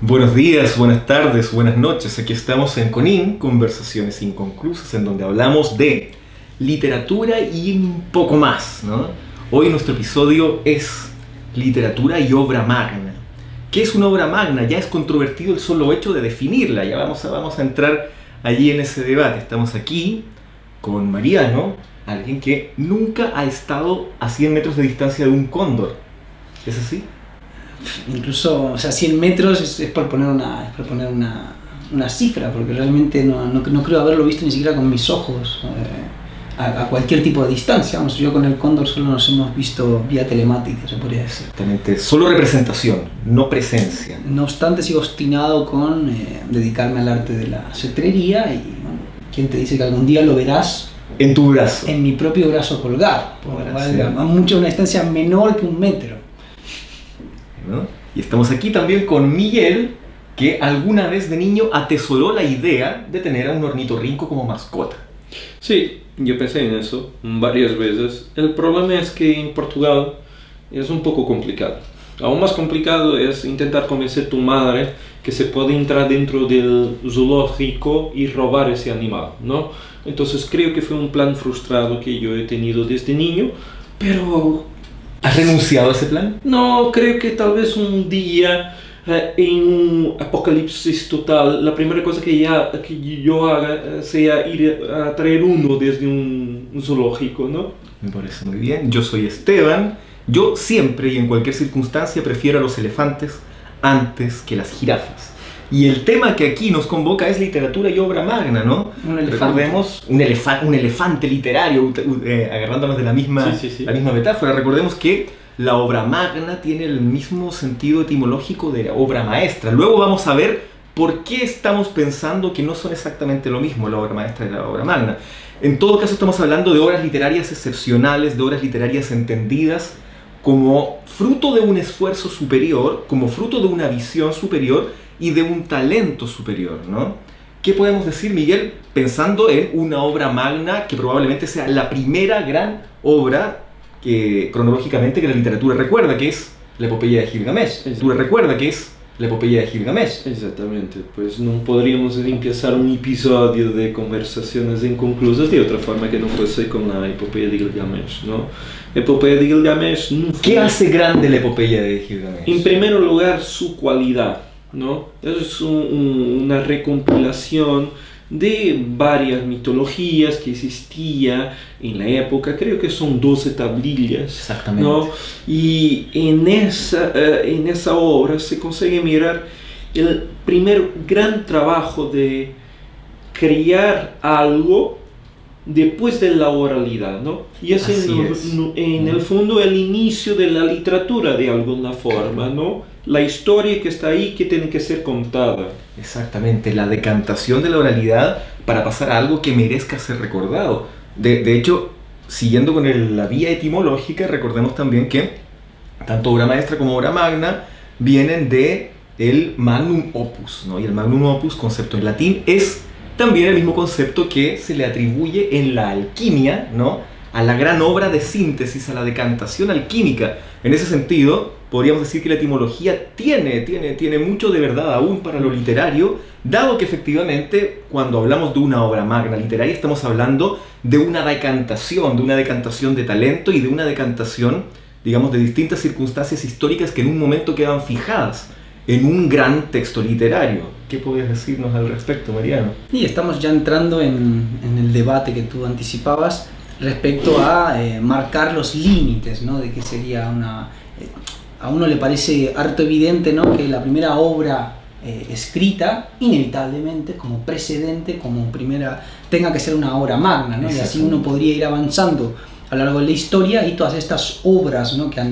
Buenos días, buenas tardes, buenas noches. Aquí estamos en CONIN, Conversaciones Inconclusas, en donde hablamos de literatura y un poco más, ¿no? Hoy nuestro episodio es literatura y obra magna. ¿Qué es una obra magna? Ya es controvertido el solo hecho de definirla. Ya vamos a entrar allí en ese debate. Estamos aquí con Mariano, alguien que nunca ha estado a 100 metros de distancia de un cóndor. ¿Es así? Incluso, o sea, 100 metros es por poner una cifra, porque realmente no creo haberlo visto ni siquiera con mis ojos a cualquier tipo de distancia. Vamos, yo con el cóndor solo nos hemos visto vía telemática, se podría decir. Exactamente, solo representación, no presencia. No obstante, sigo obstinado con dedicarme al arte de la cetrería y, bueno, ¿quién te dice que algún día lo verás? En tu brazo. En mi propio brazo colgado, a una distancia menor que 1 metro. ¿No? Y estamos aquí también con Miguel, que alguna vez de niño atesoró la idea de tener a un ornitorrinco como mascota. Sí, yo pensé en eso varias veces. El problema es que en Portugal es un poco complicado. Aún más complicado es intentar convencer a tu madre que se puede entrar dentro del zoológico y robar ese animal, ¿no? Entonces creo que fue un plan frustrado que yo he tenido desde niño, pero... ¿Has renunciado a ese plan? No, creo que tal vez un día, en un apocalipsis total, la primera cosa que yo haga sea ir a traer uno desde un zoológico, ¿no? Me parece muy bien. Yo soy Esteban. Yo siempre y en cualquier circunstancia prefiero a los elefantes antes que las jirafas. Y el tema que aquí nos convoca es literatura y obra magna, ¿no? Un elefante. Recordemos un elefante literario, agarrándonos de la misma metáfora. Recordemos que la obra magna tiene el mismo sentido etimológico de la obra maestra. Luego vamos a ver por qué estamos pensando que no son exactamente lo mismo la obra maestra y la obra magna. En todo caso estamos hablando de obras literarias excepcionales, de obras literarias entendidas como fruto de un esfuerzo superior, como fruto de una visión superior y de un talento superior, ¿no? ¿Qué podemos decir, Miguel, pensando en una obra magna que probablemente sea la primera gran obra que cronológicamente que la literatura recuerda, que es la epopeya de Gilgamesh? La literatura recuerda que es la epopeya de Gilgamesh. Exactamente, pues no podríamos empezar un episodio de Conversaciones Inconclusas de otra forma que no fuese con la epopeya de Gilgamesh, ¿no? La epopeya de Gilgamesh no fue... ¿Qué hace grande la epopeya de Gilgamesh? En primer lugar, su cualidad, ¿no? Es una recompilación de varias mitologías que existía en la época. Creo que son 12 tablillas. Exactamente. ¿No? Y en esa obra se consigue mirar el primer gran trabajo de crear algo después de la oralidad, ¿no? Y es en el fondo el inicio de la literatura de alguna forma, ¿no? La historia que está ahí que tiene que ser contada. Exactamente, la decantación de la oralidad para pasar a algo que merezca ser recordado. De hecho, siguiendo con la vía etimológica, recordemos también que tanto obra maestra como obra magna vienen de el magnum opus, ¿no? Y el magnum opus, concepto en latín, es también el mismo concepto que se le atribuye en la alquimia, ¿no? A la gran obra de síntesis, a la decantación alquímica. En ese sentido, podríamos decir que la etimología tiene mucho de verdad aún para lo literario, dado que efectivamente cuando hablamos de una obra magna literaria estamos hablando de una decantación de talento y de una decantación, digamos, de distintas circunstancias históricas que en un momento quedan fijadas en un gran texto literario. ¿Qué puedes decirnos al respecto, Mariano? Y estamos ya entrando en el debate que tú anticipabas respecto a marcar los límites, ¿no? De qué sería una... a uno le parece harto evidente, ¿no? Que la primera obra escrita, inevitablemente, como precedente, como primera, tenga que ser una obra magna, ¿no? Y así uno podría ir avanzando a lo largo de la historia y todas estas obras, ¿no? que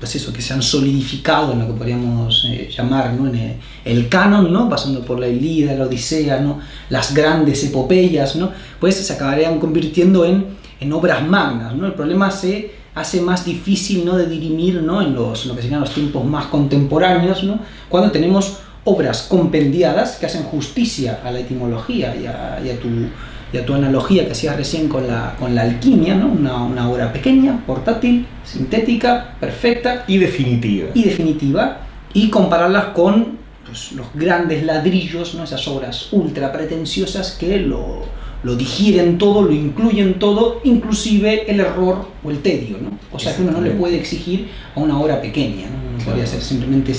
se han solidificado en lo que podríamos llamar, ¿no? En el canon, ¿no? Pasando por la Ilíada, la Odisea, ¿no? Las grandes epopeyas, ¿no? Pues se acabarían convirtiendo en obras magnas, ¿no? El problema se hace más difícil, ¿no? De dirimir, ¿no? En lo que serían los tiempos más contemporáneos, ¿no? Cuando tenemos obras compendiadas que hacen justicia a la etimología y a tu analogía que hacías recién con la alquimia, ¿no? Una obra pequeña, portátil, sintética, perfecta y definitiva, y compararlas con pues, los grandes ladrillos, ¿no? Esas obras ultra pretenciosas que lo digieren todo, lo incluyen todo, inclusive el error o el tedio, ¿no? O sea que uno no le puede exigir a una obra pequeña, ¿no? No podría ser simplemente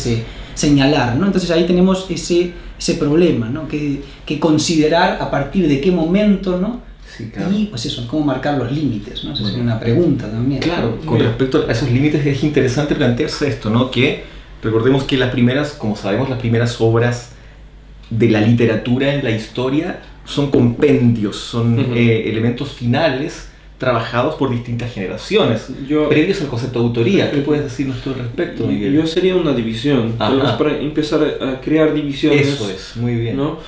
señalar, ¿no? Entonces ahí tenemos ese problema, ¿no? Que considerar a partir de qué momento, ¿no? Sí, claro. Y pues eso, cómo marcar los límites, ¿no? Esa es una pregunta también. Claro, con respecto a esos límites es interesante plantearse esto, ¿no? Que recordemos que las primeras, como sabemos, las primeras obras de la literatura en la historia son compendios, son elementos finales trabajados por distintas generaciones, previos al concepto de autoría. ¿Qué puedes decirnos tú al respecto, Miguel? Yo sería una división. Para empezar a crear divisiones. Eso es, muy bien. ¿No?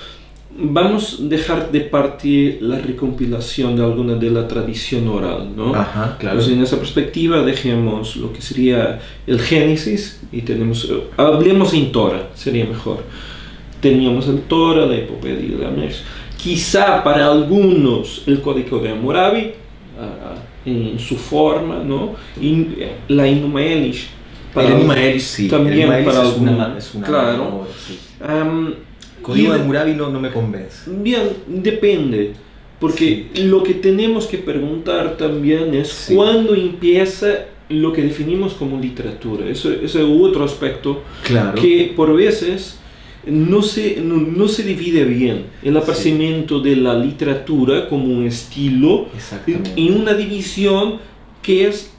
Vamos a dejar de parte la recompilación de alguna de la tradición oral, ¿no? Ajá, claro. Entonces, en esa perspectiva, dejemos lo que sería el Génesis y hablemos en Torah, sería mejor. Teníamos el Torah, la epopeya de Gilgamesh. Quizá para algunos el Código de Hammurabi, en su forma, ¿no? Y la Enuma Elish. El Enuma Elish, sí. También para algunos. Es una claro. obra, sí. Código de Hammurabi no me convence. Bien, depende. Porque lo que tenemos que preguntar también es cuándo empieza lo que definimos como literatura. Ese es otro aspecto que por veces no se divide bien el aparecimiento de la literatura como un estilo en una división que es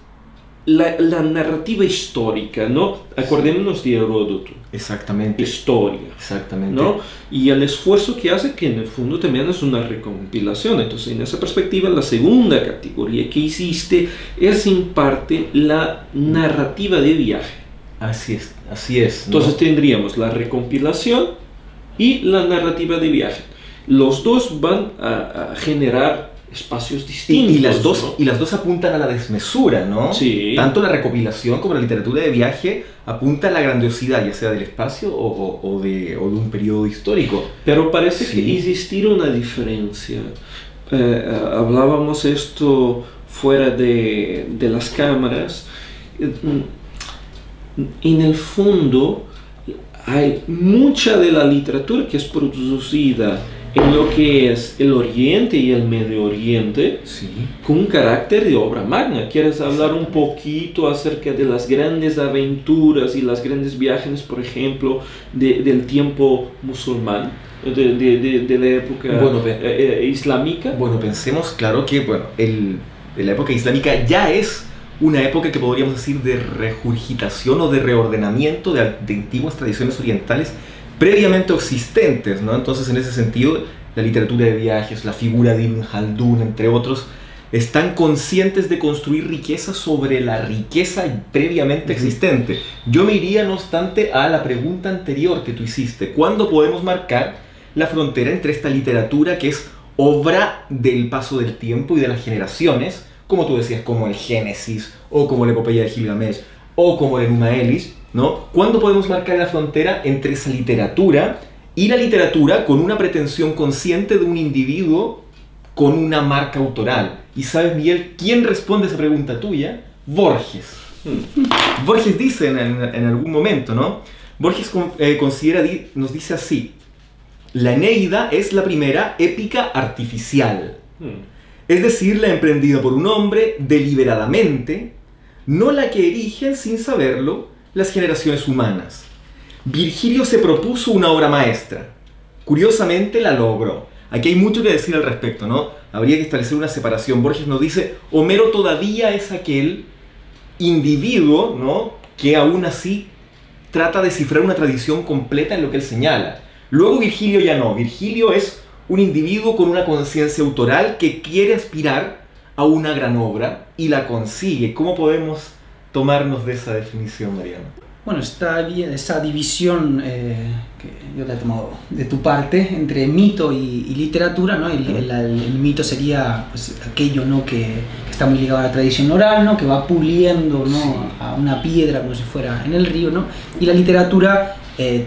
la narrativa histórica, ¿no? Acordémonos de Heródoto. Exactamente. Historia. Exactamente. ¿No? Y el esfuerzo que hace, que en el fondo también es una recompilación. Entonces, en esa perspectiva, la segunda categoría que hiciste es en parte la narrativa de viaje. Así es, así es. Entonces tendríamos la recompilación y la narrativa de viaje. Los dos van a generar espacios distintos. Y las dos apuntan a la desmesura, ¿no? Sí. Tanto la recopilación como la literatura de viaje apunta a la grandiosidad, ya sea del espacio o de un periodo histórico. Pero parece que existir una diferencia. Hablábamos esto fuera de las cámaras. En el fondo hay mucha de la literatura que es producida en lo que es el Oriente y el Medio Oriente, con un carácter de obra magna. ¿Quieres hablar un poquito acerca de las grandes aventuras y los grandes viajes, por ejemplo, del tiempo musulmán, de la época islámica? Bueno, pensemos, claro que la época islámica ya es una época que podríamos decir de regurgitación o de reordenamiento de antiguas tradiciones orientales previamente existentes, ¿no? Entonces, en ese sentido, la literatura de viajes, la figura de Ibn Khaldun, entre otros, están conscientes de construir riqueza sobre la riqueza previamente existente. Yo me iría, no obstante, a la pregunta anterior que tú hiciste. ¿Cuándo podemos marcar la frontera entre esta literatura que es obra del paso del tiempo y de las generaciones, como tú decías, como el Génesis, o como la epopeya de Gilgamesh, o como el Enuma Elish, ¿no? ¿Cuándo podemos marcar la frontera entre esa literatura y la literatura con una pretensión consciente de un individuo con una marca autoral? Y sabes, Miguel, ¿quién responde a esa pregunta tuya? Borges. Borges dice en algún momento, ¿no? Borges nos dice así: la Eneida es la primera épica artificial, es decir, la emprendida por un hombre deliberadamente, no la que erigen sin saberlo las generaciones humanas. Virgilio se propuso una obra maestra. Curiosamente la logró. Aquí hay mucho que decir al respecto, ¿no? Habría que establecer una separación. Borges nos dice, Homero todavía es aquel individuo, ¿no?, que aún así trata de cifrar una tradición completa en lo que él señala. Luego Virgilio ya no. Virgilio es un individuo con una conciencia autoral que quiere aspirar a una gran obra y la consigue. ¿Cómo podemos tomarnos de esa definición, Mariano? Bueno, está bien esa división que yo la he tomado de tu parte entre mito y literatura, ¿no? El mito sería pues, aquello, ¿no?, que está muy ligado a la tradición oral, ¿no?, que va puliendo, ¿no?, a una piedra como si fuera en el río, ¿no? Y la literatura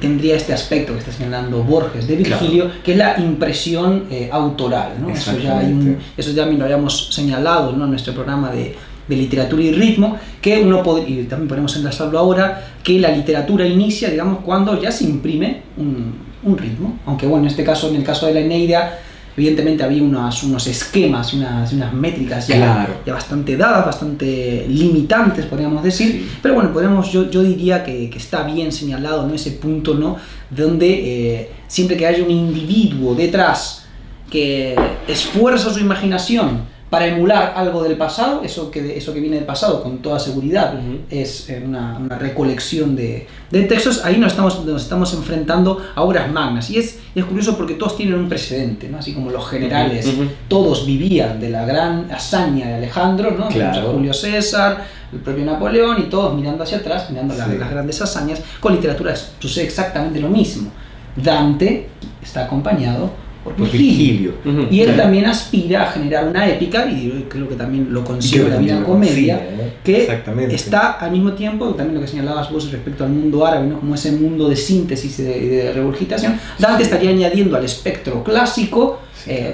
tendría este aspecto que está señalando Borges de Virgilio, que es la impresión autoral, ¿no? Eso ya lo habíamos señalado, ¿no?, en nuestro programa de de literatura y ritmo, que uno y también podemos enlazarlo ahora, que la literatura inicia, digamos, cuando ya se imprime un ritmo, aunque bueno, en este caso, en el caso de la Eneida, evidentemente había unos esquemas, unas métricas ya, claro, ya bastante dadas, bastante limitantes, podríamos decir, sí. Pero bueno, yo diría que está bien señalado, ¿no? Ese punto, ¿no? Donde siempre que haya un individuo detrás que esfuerza su imaginación para emular algo del pasado, eso que viene del pasado con toda seguridad es una recolección de textos, ahí nos estamos enfrentando a obras magnas, y es curioso porque todos tienen un precedente, ¿no? Así como los generales, todos vivían de la gran hazaña de Alejandro, ¿no? Claro. Julio César, el propio Napoleón, y todos mirando hacia atrás, mirando las grandes hazañas. Con literatura sucede exactamente lo mismo. Dante está acompañado por Virgilio. Y él también aspira a generar una épica, y creo que también lo consigue la Divina Comedia, que está al mismo tiempo, también lo que señalabas vos respecto al mundo árabe, ¿no? Como ese mundo de síntesis y de regurgitación. Dante estaría añadiendo al espectro clásico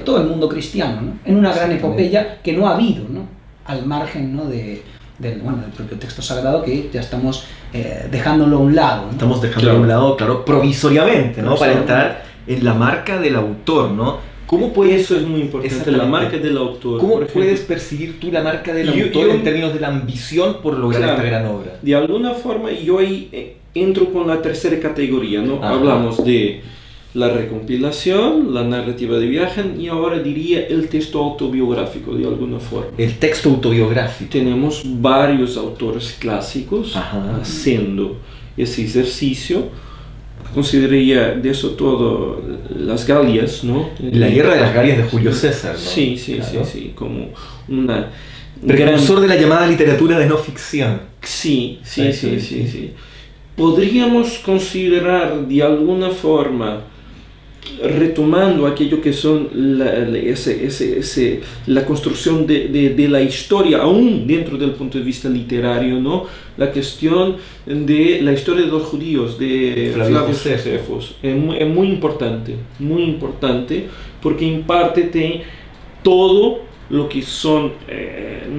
todo el mundo cristiano, ¿no? En una gran epopeya que no ha habido, ¿no? Al margen, ¿no? del propio texto sagrado, que ya estamos dejándolo a un lado, ¿no? Estamos dejándolo a un lado, claro, provisoriamente, ¿no? Para entrar en la marca del autor, ¿no? ¿Cómo puedes, eso es muy importante, la marca del autor. ¿Cómo puedes percibir tú la marca del autor en términos de la ambición por lograr esta gran obra? De alguna forma, yo ahí entro con la tercera categoría, ¿no? Hablamos de la recompilación, la narrativa de viaje, y ahora diría el texto autobiográfico, de alguna forma. El texto autobiográfico. Tenemos varios autores clásicos haciendo ese ejercicio. Consideraría de eso todo las Galias, ¿no? La guerra de las Galias de Julio César, ¿no? Sí, como una precursor de la llamada literatura de no ficción. Sí. Podríamos considerar de alguna forma, retomando aquello que son la construcción de la historia, aún dentro del punto de vista literario, ¿no? La cuestión de la historia de los judíos, de Flavio Josefo, es muy importante, porque imparte todo lo que son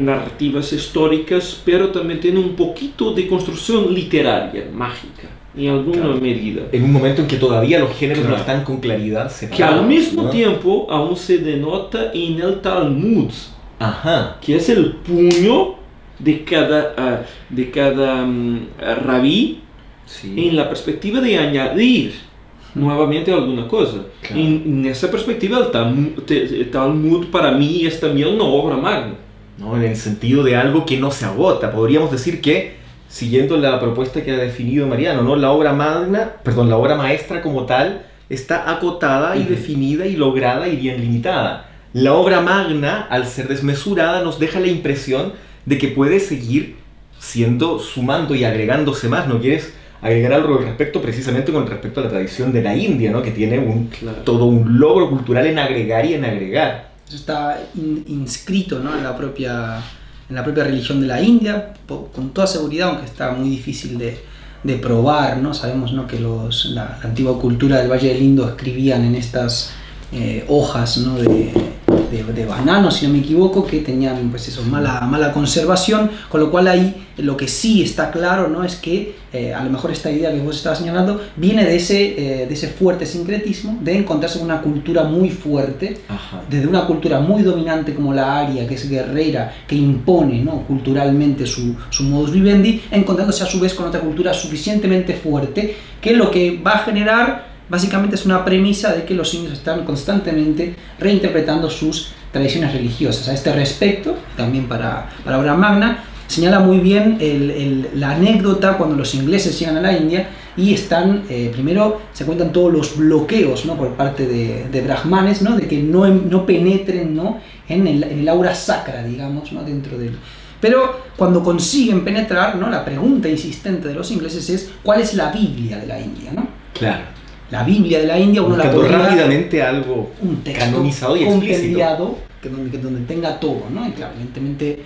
narrativas históricas, pero también tiene un poquito de construcción literaria, mágica, en alguna medida. En un momento en que todavía los géneros no están con claridad separados, que al mismo tiempo aún se denota en el Talmud, que es el puño de cada rabí en la perspectiva de añadir nuevamente alguna cosa. En esa perspectiva el Talmud para mí es también una obra magna, ¿no? En el sentido de algo que no se agota. Podríamos decir que, siguiendo la propuesta que ha definido Mariano, ¿no? La obra maestra como tal está acotada y definida y lograda y bien limitada. La obra magna, al ser desmesurada, nos deja la impresión de que puede seguir sumando y agregándose más. ¿No quieres agregar algo al respecto, precisamente con respecto a la tradición de la India, ¿no? Que tiene todo un logro cultural en agregar y en agregar? Eso está inscrito, ¿no? en la propia religión de la India, con toda seguridad, aunque está muy difícil de probar, ¿no? Sabemos, ¿no? que la antigua cultura del Valle del Indo escribían en estas hojas, ¿no? de banano, si no me equivoco, que tenían pues eso, mala conservación, con lo cual ahí lo que sí está claro, ¿no? es que a lo mejor esta idea que vos estabas señalando viene de ese fuerte sincretismo, de encontrarse con una cultura muy fuerte, desde una cultura muy dominante como la aria, que es guerrera, que impone, ¿no? culturalmente su modus vivendi, encontrándose a su vez con otra cultura suficientemente fuerte, que lo que va a generar básicamente es una premisa de que los indios están constantemente reinterpretando sus tradiciones religiosas. A este respecto, también para obra magna, señala muy bien la anécdota cuando los ingleses llegan a la India y están, primero se cuentan todos los bloqueos, ¿no? por parte de brahmanes, ¿no? de que no penetren, ¿no? en el aura sacra, digamos, ¿no? dentro del... Pero cuando consiguen penetrar, ¿no? la pregunta insistente de los ingleses es ¿cuál es la Biblia de la India? ¿no? Claro. La Biblia de la India, uno la podría... rápidamente algo un texto canonizado y explícito. Donde tenga todo, ¿no? Y claro, evidentemente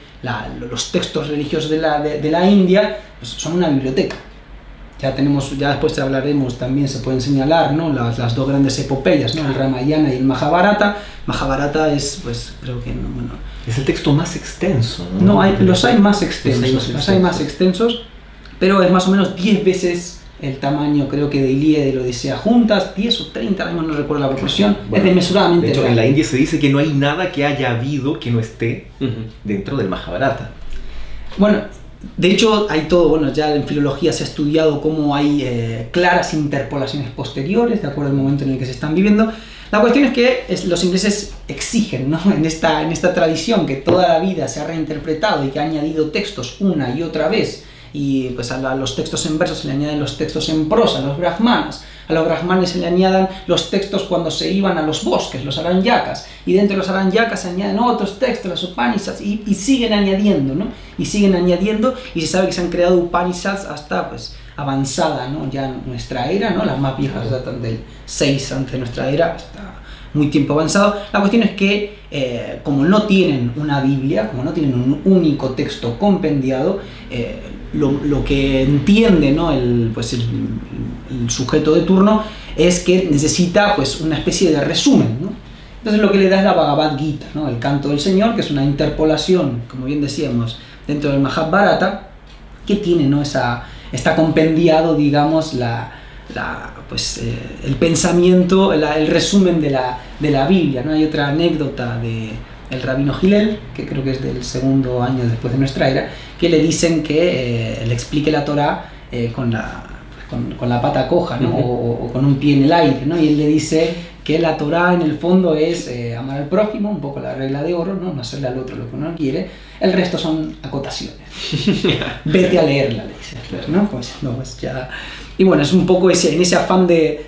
los textos religiosos de la India pues, son una biblioteca. ya después hablaremos, también se pueden señalar, ¿no? las dos grandes epopeyas, ¿no? El Ramayana y el Mahabharata. Mahabharata es, pues, creo que no, bueno, es el texto más extenso, ¿no? No, los hay más extensos, pero es más o menos 10 veces el tamaño, creo que, de Ilíada y la Odisea juntas, 10 o 30, no recuerdo la proporción, bueno, es desmesuradamente de hecho, grande. en la India se dice que no hay nada que haya habido que no esté dentro del Mahabharata. Bueno, de hecho hay todo, bueno, ya en filología se ha estudiado cómo hay claras interpolaciones posteriores, de acuerdo al momento en el que se están viviendo. La cuestión es que los ingleses exigen, ¿no? en esta tradición que toda la vida se ha reinterpretado y que ha añadido textos una y otra vez, y pues a los textos en verso se le añaden los textos en prosa, a los brahmanes se le añadan los textos cuando se iban a los bosques, los aranyakas, y dentro de los aranyakas se añaden otros textos, las Upanishads, y siguen añadiendo, ¿no? Y siguen añadiendo, y se sabe que se han creado Upanishads hasta, pues, avanzada, ¿no? Ya nuestra era, ¿no? Las más viejas datan del 6 antes de nuestra era, hasta muy tiempo avanzado. La cuestión es que, como no tienen una Biblia, como no tienen un único texto compendiado, lo que entiende, ¿no? el sujeto de turno es que necesita, pues, una especie de resumen, ¿no? Entonces lo que le da es la Bhagavad Gita, ¿no? El canto del Señor, que es una interpolación, como bien decíamos, dentro del Mahabharata, que tiene, ¿no? Está compendiado, digamos, el pensamiento, el resumen de la Biblia, ¿no? Hay otra anécdota del rabino Hillel, que creo que es del segundo año después de nuestra era, que le dicen que le explique la Torá con la pata coja, ¿no? O con un pie en el aire, ¿no? Y él le dice que la Torá en el fondo es amar al prójimo, un poco la regla de oro, ¿no? No hacerle al otro lo que uno quiere. El resto son acotaciones. Vete a leerla, le dice, ¿no? Pues ya. Y bueno, es un poco en ese afán de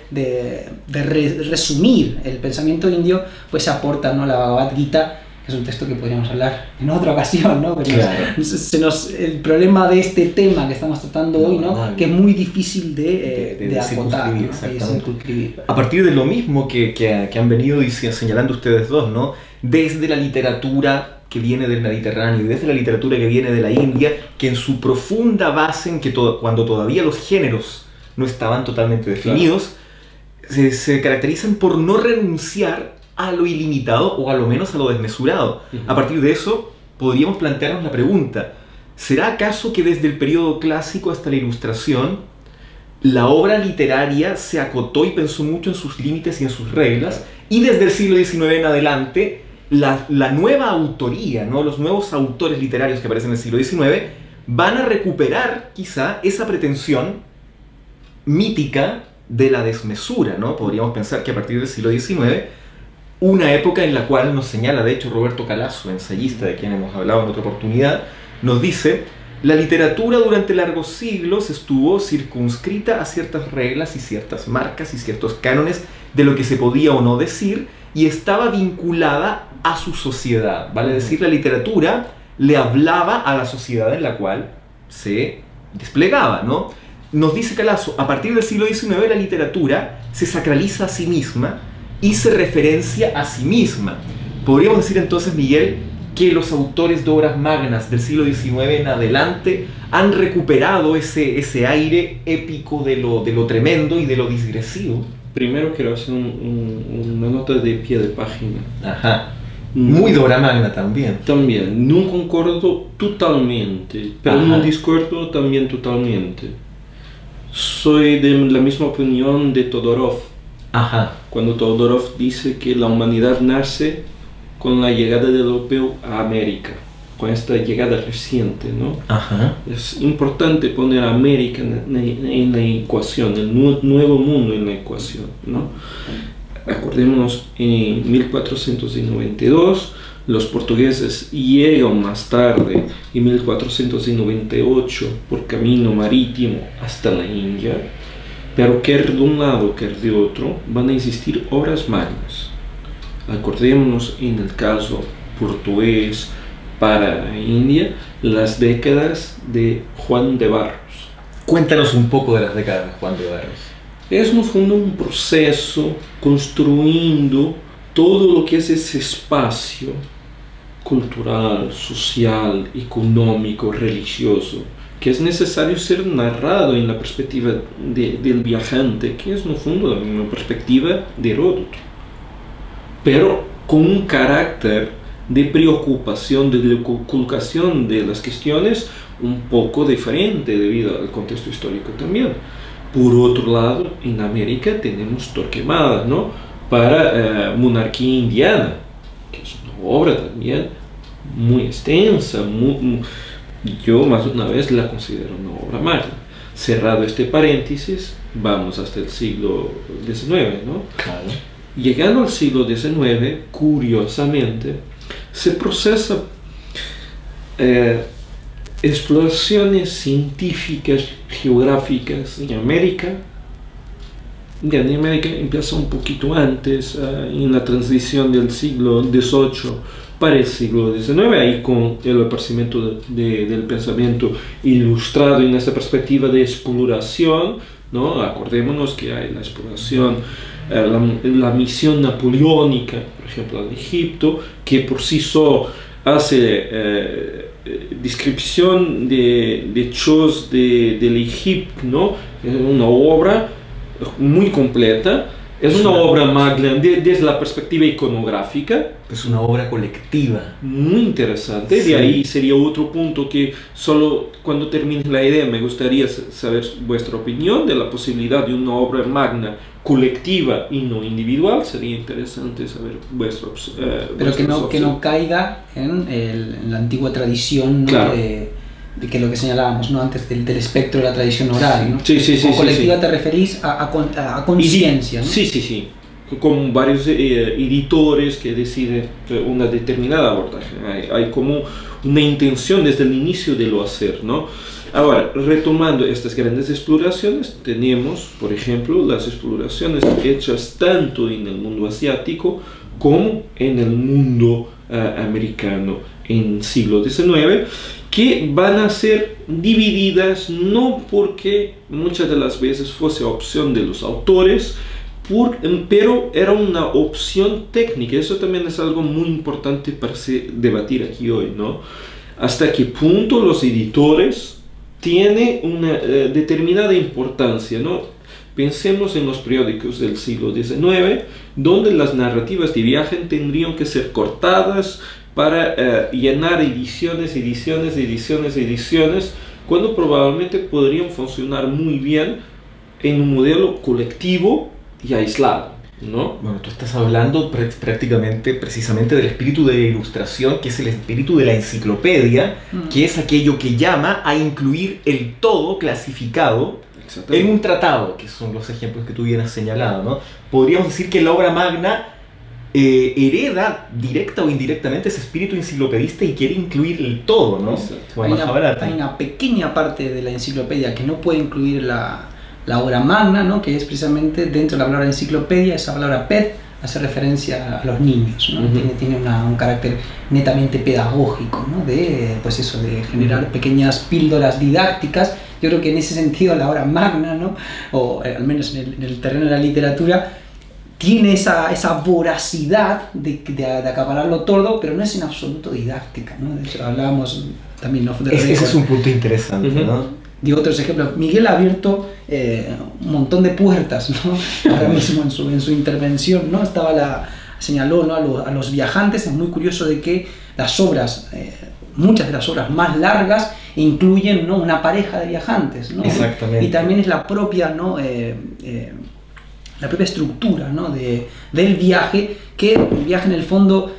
resumir el pensamiento indio, pues se aporta, ¿no? La Bhagavad Gita, que es un texto que podríamos hablar en otra ocasión, ¿no? Pero claro. El problema de este tema que estamos tratando hoy, ¿no? Que es muy difícil de acotar, ¿no? A partir de lo mismo que han venido señalando ustedes dos, ¿no? Desde la literatura que viene del Mediterráneo y desde la literatura que viene de la India, que en su profunda base, cuando todavía los géneros no estaban totalmente definidos, claro, se caracterizan por no renunciar a lo ilimitado o a lo menos a lo desmesurado. A partir de eso podríamos plantearnos la pregunta: ¿será acaso que desde el periodo clásico hasta la Ilustración la obra literaria se acotó y pensó mucho en sus límites y en sus reglas, y desde el siglo XIX en adelante la nueva autoría, ¿no? Los nuevos autores literarios que aparecen en el siglo XIX van a recuperar quizá esa pretensión mítica de la desmesura, ¿no? Podríamos pensar que a partir del siglo XIX, una época en la cual nos señala, de hecho, Roberto Calasso, ensayista de quien hemos hablado en otra oportunidad, nos dice: la literatura durante largos siglos estuvo circunscrita a ciertas reglas y ciertas marcas y ciertos cánones de lo que se podía o no decir, y estaba vinculada a su sociedad, ¿vale? Es decir, la literatura le hablaba a la sociedad en la cual se desplegaba, ¿no? Nos dice Calasso, a partir del siglo XIX la literatura se sacraliza a sí misma y se referencia a sí misma. Podríamos decir entonces, Miguel, que los autores de obras magnas del siglo XIX en adelante han recuperado ese aire épico de lo tremendo y de lo digresivo. Primero quiero hacer una nota de pie de página. Ajá. Muy de obra magna también. También, no concordo totalmente, pero no discuerdo también totalmente. Soy de la misma opinión de Todorov. Ajá. Cuando Todorov dice que la humanidad nace con la llegada del europeo a América, con esta llegada reciente, ¿no? Ajá. Es importante poner a América en la ecuación, el nuevo mundo en la ecuación, ¿no? Acordémonos, en 1492 los portugueses llegan más tarde, en 1498, por camino marítimo hasta la India, pero quer de un lado, quer de otro, van a existir obras magnas. Acordémonos, en el caso portugués para India, las décadas de Juan de Barros. Cuéntanos un poco de las décadas de Juan de Barros. Es no fundo un proceso construindo todo lo que es ese espacio cultural, social, económico, religioso que es necesario ser narrado en la perspectiva del viajante, que es en el fondo la misma perspectiva de Heródoto, pero con un carácter de preocupación, de colocación de las cuestiones un poco diferente debido al contexto histórico también. Por otro lado, en América tenemos Torquemada, ¿no? Para Monarquía Indiana, que es una obra también muy extensa, yo más de una vez la considero una obra magna. Cerrado este paréntesis, vamos hasta el siglo XIX, ¿no? Claro. Llegando al siglo XIX, curiosamente, se procesa exploraciones científicas, geográficas en América. Ya en América empieza un poquito antes, en la transición del siglo XVIII para el siglo XIX, ahí con el aparecimiento del pensamiento ilustrado en esa perspectiva de exploración, ¿no? Acordémonos que hay la exploración, la misión napoleónica, por ejemplo, en Egipto, que por sí solo hace descripción de hechos del Egipto, ¿no? Es una obra muy completa, es una obra magna desde la perspectiva iconográfica. Es una obra colectiva. Muy interesante, Sí. De ahí sería otro punto que solo cuando termine la idea me gustaría saber vuestra opinión de la posibilidad de una obra magna colectiva y no individual. Sería interesante saber vuestra Pero que no caiga en la antigua tradición, ¿no? Claro. De que lo que señalábamos, ¿no? Antes del espectro de la tradición oral, ¿no? Sí, sí, sí, Con sí, colectiva sí. te referís a conciencia, ¿no? Sí, sí, sí. Con varios editores que deciden una determinada abordaje. Hay como una intención desde el inicio de lo hacer, ¿no? Ahora, retomando estas grandes exploraciones, tenemos, por ejemplo, las exploraciones hechas tanto en el mundo asiático como en el mundo americano en siglo XIX, que van a ser divididas no porque muchas de las veces fuese opción de los autores, pero era una opción técnica. Eso también es algo muy importante para debatir aquí hoy, ¿no? Hasta qué punto los editores tienen una determinada importancia, ¿no? Pensemos en los periódicos del siglo XIX, donde las narrativas de viaje tendrían que ser cortadas para llenar ediciones, cuando probablemente podrían funcionar muy bien en un modelo colectivo y aislado, ¿no? Bueno, tú estás hablando prácticamente, precisamente del espíritu de la ilustración, que es el espíritu de la enciclopedia, que es aquello que llama a incluir el todo clasificado en un tratado, que son los ejemplos que tú bien has señalado, ¿no? Podríamos decir que la obra magna hereda directa o indirectamente ese espíritu enciclopedista y quiere incluir el todo, ¿no? Hay una pequeña parte de la enciclopedia que no puede incluir la obra magna, ¿no? Que es precisamente dentro de la palabra enciclopedia, esa palabra ped hace referencia a los niños, ¿no? Tiene un carácter netamente pedagógico, ¿no? Pues eso, de generar pequeñas píldoras didácticas. Yo creo que en ese sentido la obra magna, ¿no? O al menos en el terreno de la literatura, tiene esa voracidad de acapararlo todo, pero no es en absoluto didáctica, ¿no? De hecho, hablábamos también, ¿no? Ese es un punto interesante, ¿no? De otros ejemplos. Miguel ha abierto un montón de puertas, ¿no? Ahora mismo en su intervención, ¿no? Señaló, ¿no? a los viajantes. Es muy curioso de que las obras, muchas de las obras más largas, incluyen, ¿no? Una pareja de viajantes, ¿no? Exactamente. Y también es la propia, ¿no? La propia estructura, ¿no? del viaje, que el viaje en el fondo,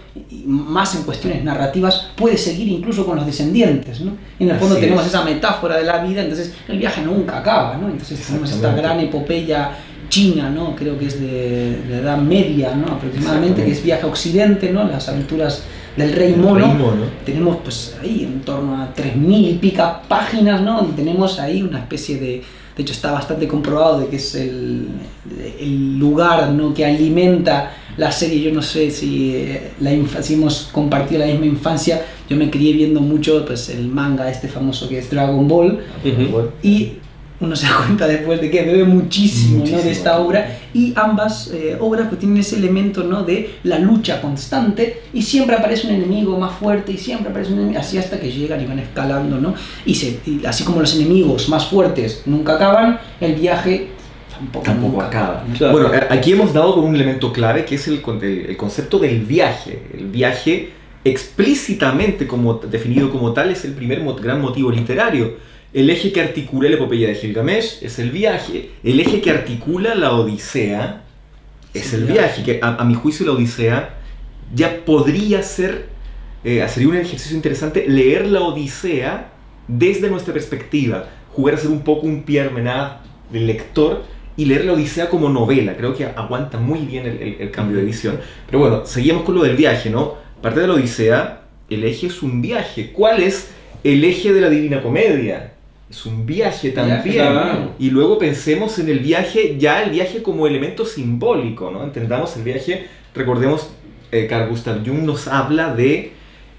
más en cuestiones narrativas, puede seguir incluso con los descendientes, ¿no? En el fondo tenemos esa metáfora de la vida, entonces el viaje nunca acaba, ¿no? Entonces tenemos esta gran epopeya china, ¿no? Creo que es de la Edad Media, ¿no? Aproximadamente, que es Viaje a Occidente, ¿no? Las aventuras del Rey Mono. Tenemos pues ahí en torno a 3000 y pica páginas, ¿no? Donde tenemos ahí una especie de hecho está bastante comprobado de que es el lugar, ¿no? Que alimenta la serie. Yo no sé si hemos compartido la misma infancia. Yo me crié viendo mucho pues el manga este famoso que es Dragon Ball. Y uno se da cuenta después de que bebe muchísimo, ¿no? De esta Muchísimo. obra, y ambas obras pues tienen ese elemento, ¿no? De la lucha constante, y siempre aparece un enemigo más fuerte y siempre aparece un enemigo, así hasta que llegan y van escalando, ¿no? Y así como los enemigos más fuertes nunca acaban, el viaje tampoco nunca acaba. ¿no? Claro. Bueno, aquí hemos dado con un elemento clave que es el concepto del viaje. El viaje explícitamente definido como tal es el primer gran motivo literario. El eje que articula la epopeya de Gilgamesh es el viaje. El eje que articula la Odisea es el viaje. Que a mi juicio la Odisea ya podría ser, sería un ejercicio interesante leer la Odisea desde nuestra perspectiva. Jugar a ser un poco un Pierre Menard del lector y leer la Odisea como novela. Creo que aguanta muy bien el cambio de visión. Pero bueno, seguimos con lo del viaje, ¿no? Parte de la Odisea, el eje es un viaje. ¿Cuál es el eje de la Divina Comedia? Es un viaje también. Claro. Y luego pensemos en el viaje, ya el viaje como elemento simbólico, ¿no? Entendamos el viaje, recordemos, Carl Gustav Jung nos habla de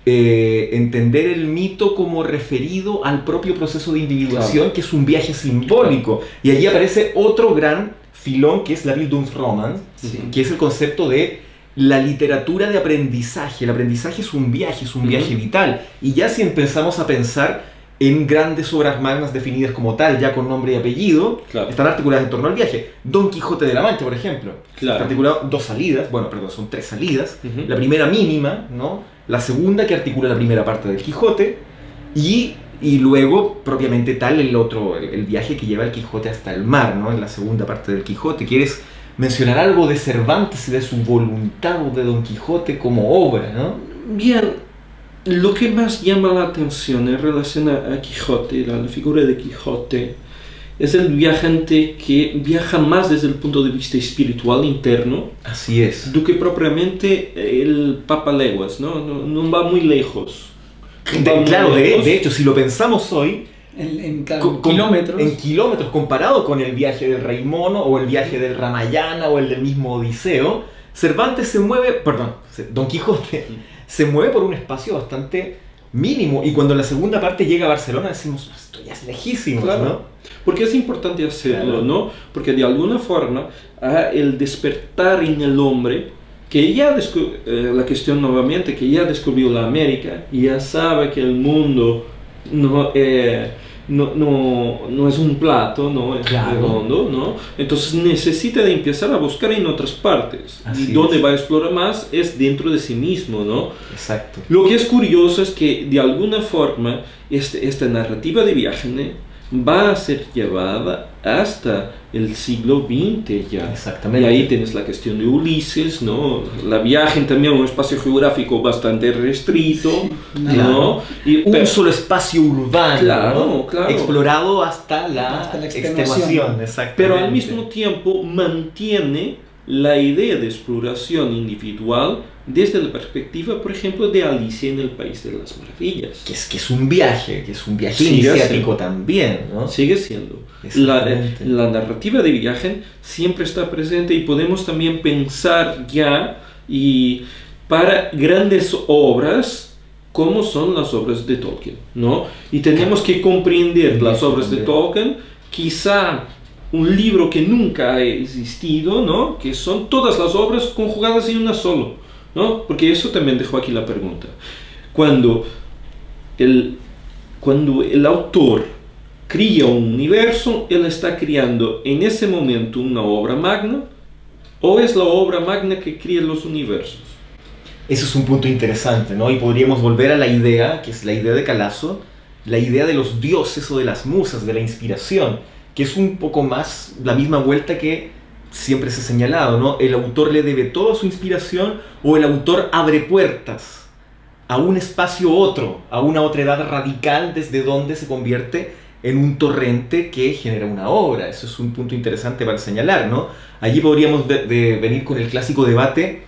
entender el mito como referido al propio proceso de individuación, Claro. que es un viaje simbólico. Y allí aparece otro gran filón que es la Bildungsroman, Sí. que es el concepto de la literatura de aprendizaje. El aprendizaje es un viaje vital. Y ya si empezamos a pensar en grandes obras magnas definidas como tal, ya con nombre y apellido, Claro. están articuladas en torno al viaje. Don Quijote de la Mancha, por ejemplo, Claro. está articulado dos salidas, bueno, perdón, son tres salidas. Ujú. La primera mínima, ¿no? La segunda que articula la primera parte del Quijote, y luego, propiamente tal, el viaje que lleva el Quijote hasta el mar, ¿no? En la segunda parte del Quijote. ¿Quieres mencionar algo de Cervantes y de su voluntad de Don Quijote como obra, ¿no? Bien, lo que más llama la atención en relación a Quijote, la figura de Quijote, es el viajante que viaja más desde el punto de vista espiritual interno Así es. do que propriamente el Papa Leguas, ¿no? No va muy lejos. Claro, de hecho, si lo pensamos hoy, Claro, kilómetros. en kilómetros, comparado con el viaje del Rey Mono o el viaje del Ramayana o el del mismo Odiseo, Cervantes Don Quijote se mueve por un espacio bastante mínimo, y cuando la segunda parte llega a Barcelona decimos, esto ya es lejísimo, Claro. ¿no? Porque es importante hacerlo, Claro. ¿no? Porque de alguna forma el despertar en el hombre, que ya la cuestión nuevamente, que ya descubrió la América y ya sabe que el mundo no es un plato, no es Claro. redondo, ¿no? Entonces necesita de empezar a buscar en otras partes. Así Y donde es. va a explorar más es dentro de sí mismo, ¿no? Exacto. Lo que es curioso es que de alguna forma esta narrativa de viaje va a ser llevada hasta el siglo XX ya. Exactamente. Y ahí tienes la cuestión de Ulises, ¿no? La viaje también un espacio geográfico bastante restrito, ¿no? Un solo espacio urbano, Claro, ¿no? claro. Explorado hasta la extenuación. extenuación, exactamente. Pero al mismo tiempo mantiene la idea de exploración individual desde la perspectiva, por ejemplo, de Alicia en el País de las Maravillas. que es un viaje Sigue iniciático siendo. también, ¿no? Sigue siendo. Exactamente. La narrativa de viaje siempre está presente, y podemos también pensar ya y para grandes obras como son las obras de Tolkien, ¿no? Y tenemos que comprender las obras de Tolkien, quizá un libro que nunca ha existido, ¿no? Que son todas las obras conjugadas en una sola, ¿no? Porque eso también dejó aquí la pregunta. Cuando el autor cría un universo, él está creando en ese momento una obra magna, o es la obra magna que cría los universos. Eso es un punto interesante, ¿no? Y podríamos volver a la idea, que es la idea de Calazo, la idea de los dioses o de las musas, de la inspiración, que es un poco más la misma vuelta que siempre se ha señalado, ¿no? El autor le debe toda su inspiración, o el autor abre puertas a un espacio otro, a una otra edad radical desde donde se convierte en un torrente que genera una obra. Eso es un punto interesante para señalar, ¿no? Allí podríamos venir con el clásico debate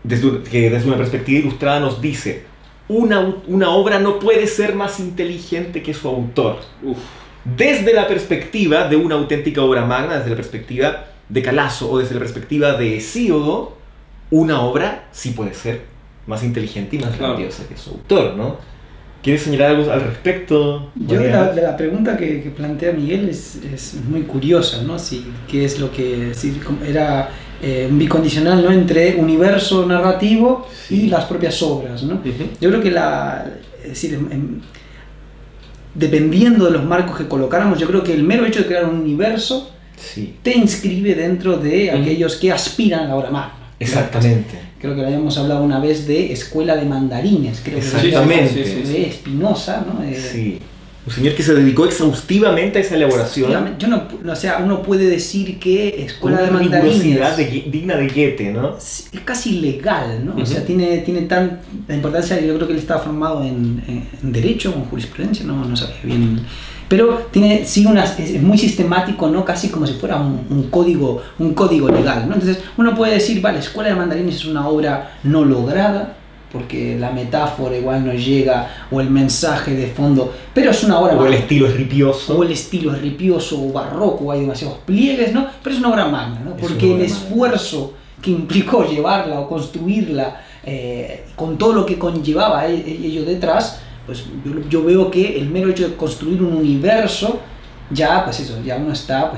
que desde una perspectiva ilustrada nos dice: una obra no puede ser más inteligente que su autor. Uf. Desde la perspectiva de una auténtica obra magna, desde la perspectiva de Calazo o desde la perspectiva de Hesíodo, una obra sí puede ser más inteligente y más Claro. grandiosa que su autor, ¿no? ¿Quieres señalar algo al respecto? Yo la pregunta que plantea Miguel es muy curiosa, ¿no? ¿Qué es lo que era un bicondicional, ¿no? Entre universo narrativo y las propias obras, ¿no? Yo creo que es decir, dependiendo de los marcos que colocáramos, yo creo que el mero hecho de crear un universo te inscribe dentro de aquellos que aspiran a la obra magna. Exactamente. Creo que lo habíamos hablado una vez de escuela de mandarines, creo exactamente. De Spinoza, ¿no? Sí. Un señor que se dedicó exhaustivamente a esa elaboración. O sea, uno puede decir que escuela de mandarines. Una mandarines rigurosidad digna de Goethe, ¿no? Es casi legal, ¿no? O sea, tiene tanta importancia. Yo creo que él estaba formado en Derecho o en Jurisprudencia, no sabía bien. Pero tiene es muy sistemático, ¿no? Casi como si fuera un código legal, ¿no? Entonces uno puede decir, vale, Escuela de Mandarines es una obra no lograda, porque la metáfora igual no llega, o el mensaje de fondo, pero es una obra magna. O el estilo es ripioso, o barroco, hay demasiados pliegues, ¿no? Pero es una obra magna, ¿no? Porque el esfuerzo que implicó llevarla o construirla, con todo lo que conllevaba ello detrás, pues yo veo que el mero hecho de construir un universo, ya uno está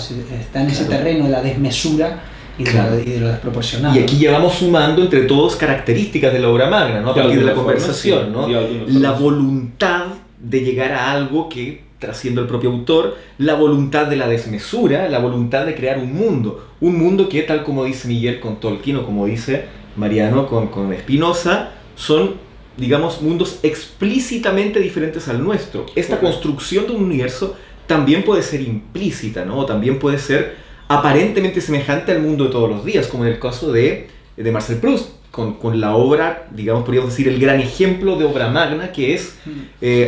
en ese terreno de la desmesura y de lo desproporcionado. Y aquí ya vamos sumando entre todos características de la obra magna, ¿no? A partir de la conversación, ¿no? La voluntad de llegar a algo que trasciende al propio autor, la voluntad de la desmesura, la voluntad de crear un mundo que, tal como dice Miguel con Tolkien, o como dice Mariano con Spinoza, son, digamos, mundos explícitamente diferentes al nuestro. Esta construcción de un universo también puede ser implícita, ¿no? O también puede ser aparentemente semejante al mundo de todos los días, como en el caso de Marcel Proust, con la obra, digamos, podríamos decir, el gran ejemplo de obra magna, que es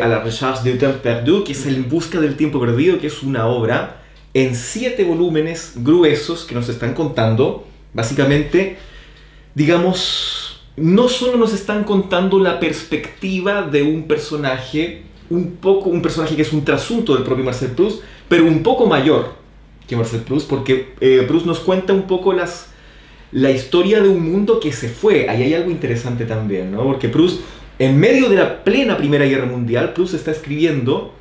A la recherche du temps perdu, que es En busca del tiempo perdido, que es una obra en 7 volúmenes gruesos que nos están contando, básicamente, digamos, no solo nos están contando la perspectiva de un personaje que es un trasunto del propio Marcel Proust, pero un poco mayor que Marcel Proust, porque Proust nos cuenta un poco la historia de un mundo que se fue. Ahí hay algo interesante también, ¿no? Porque Proust, en medio de la plena Primera Guerra Mundial, Proust está escribiendo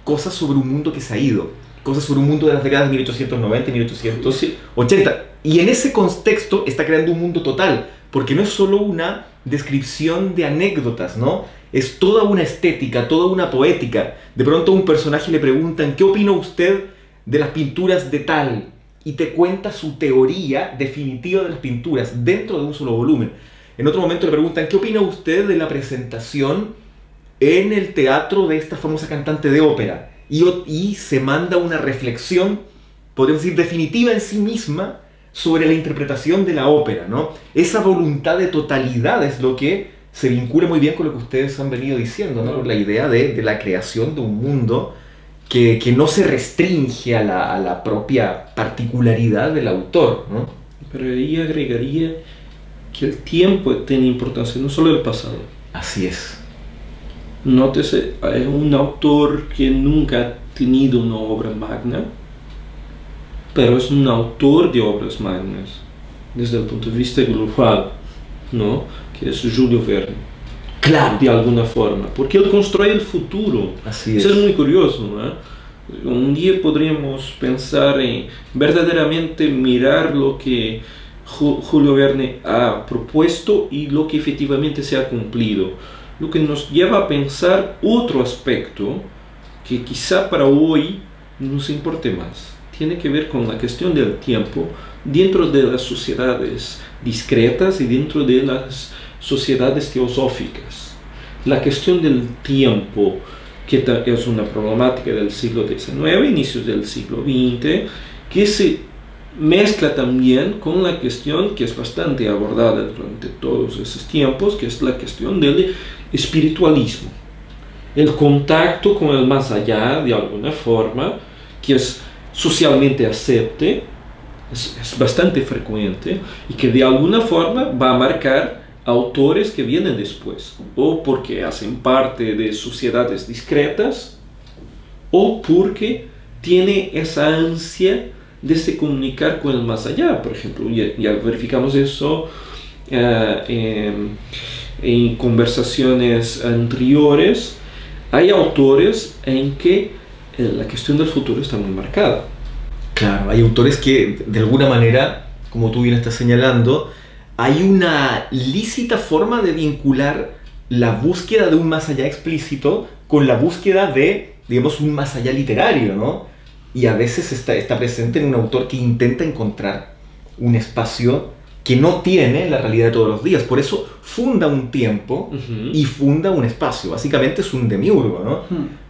cosas sobre un mundo que se ha ido, cosas sobre un mundo de las décadas de 1890 y 1880, y en ese contexto está creando un mundo total, porque no es solo una descripción de anécdotas, ¿no? Es toda una estética, toda una poética. De pronto a un personaje le preguntan, ¿qué opina usted de las pinturas de tal? Y te cuenta su teoría definitiva de las pinturas dentro de un solo volumen. En otro momento le preguntan, ¿qué opina usted de la presentación en el teatro de esta famosa cantante de ópera? Y se manda una reflexión, podríamos decir, definitiva en sí misma, sobre la interpretación de la ópera, ¿no? Esa voluntad de totalidad es lo que se vincula muy bien con lo que ustedes han venido diciendo, ¿no? Con la idea de la creación de un mundo que no se restringe a la propia particularidad del autor, ¿no? Pero ahí agregaría que el tiempo tiene importancia, no solo el pasado. Así es. Nótese, es un autor que nunca ha tenido una obra magna, pero es un autor de obras magnas, desde el punto de vista global, ¿no? Que es Julio Verne. Claro. De alguna forma, porque él construye el futuro. Así es. Eso es muy curioso, ¿no? Un día podríamos pensar en verdaderamente mirar lo que Julio Verne ha propuesto y lo que efectivamente se ha cumplido. Lo que nos lleva a pensar otro aspecto que quizá para hoy nos importe más. Tiene que ver con la cuestión del tiempo dentro de las sociedades discretas y dentro de las sociedades teosóficas. La cuestión del tiempo, que es una problemática del siglo XIX, inicios del siglo XX, que se mezcla también con la cuestión que es bastante abordada durante todos esos tiempos, que es la cuestión del espiritualismo. El contacto con el más allá, de alguna forma, que es socialmente acepte, es bastante frecuente y que de alguna forma va a marcar autores que vienen después, o porque hacen parte de sociedades discretas, o porque tiene esa ansia de se comunicar con el más allá. Por ejemplo, ya verificamos eso en conversaciones anteriores, hay autores en que la cuestión del futuro está muy marcada. Claro, hay autores que de alguna manera, como tú bien estás señalando, hay una lícita forma de vincular la búsqueda de un más allá explícito con la búsqueda de, digamos, un más allá literario, ¿no? Y a veces está presente en un autor que intenta encontrar un espacio que no tiene la realidad de todos los días. Por eso funda un tiempo y funda un espacio. Básicamente es un demiurgo, ¿no?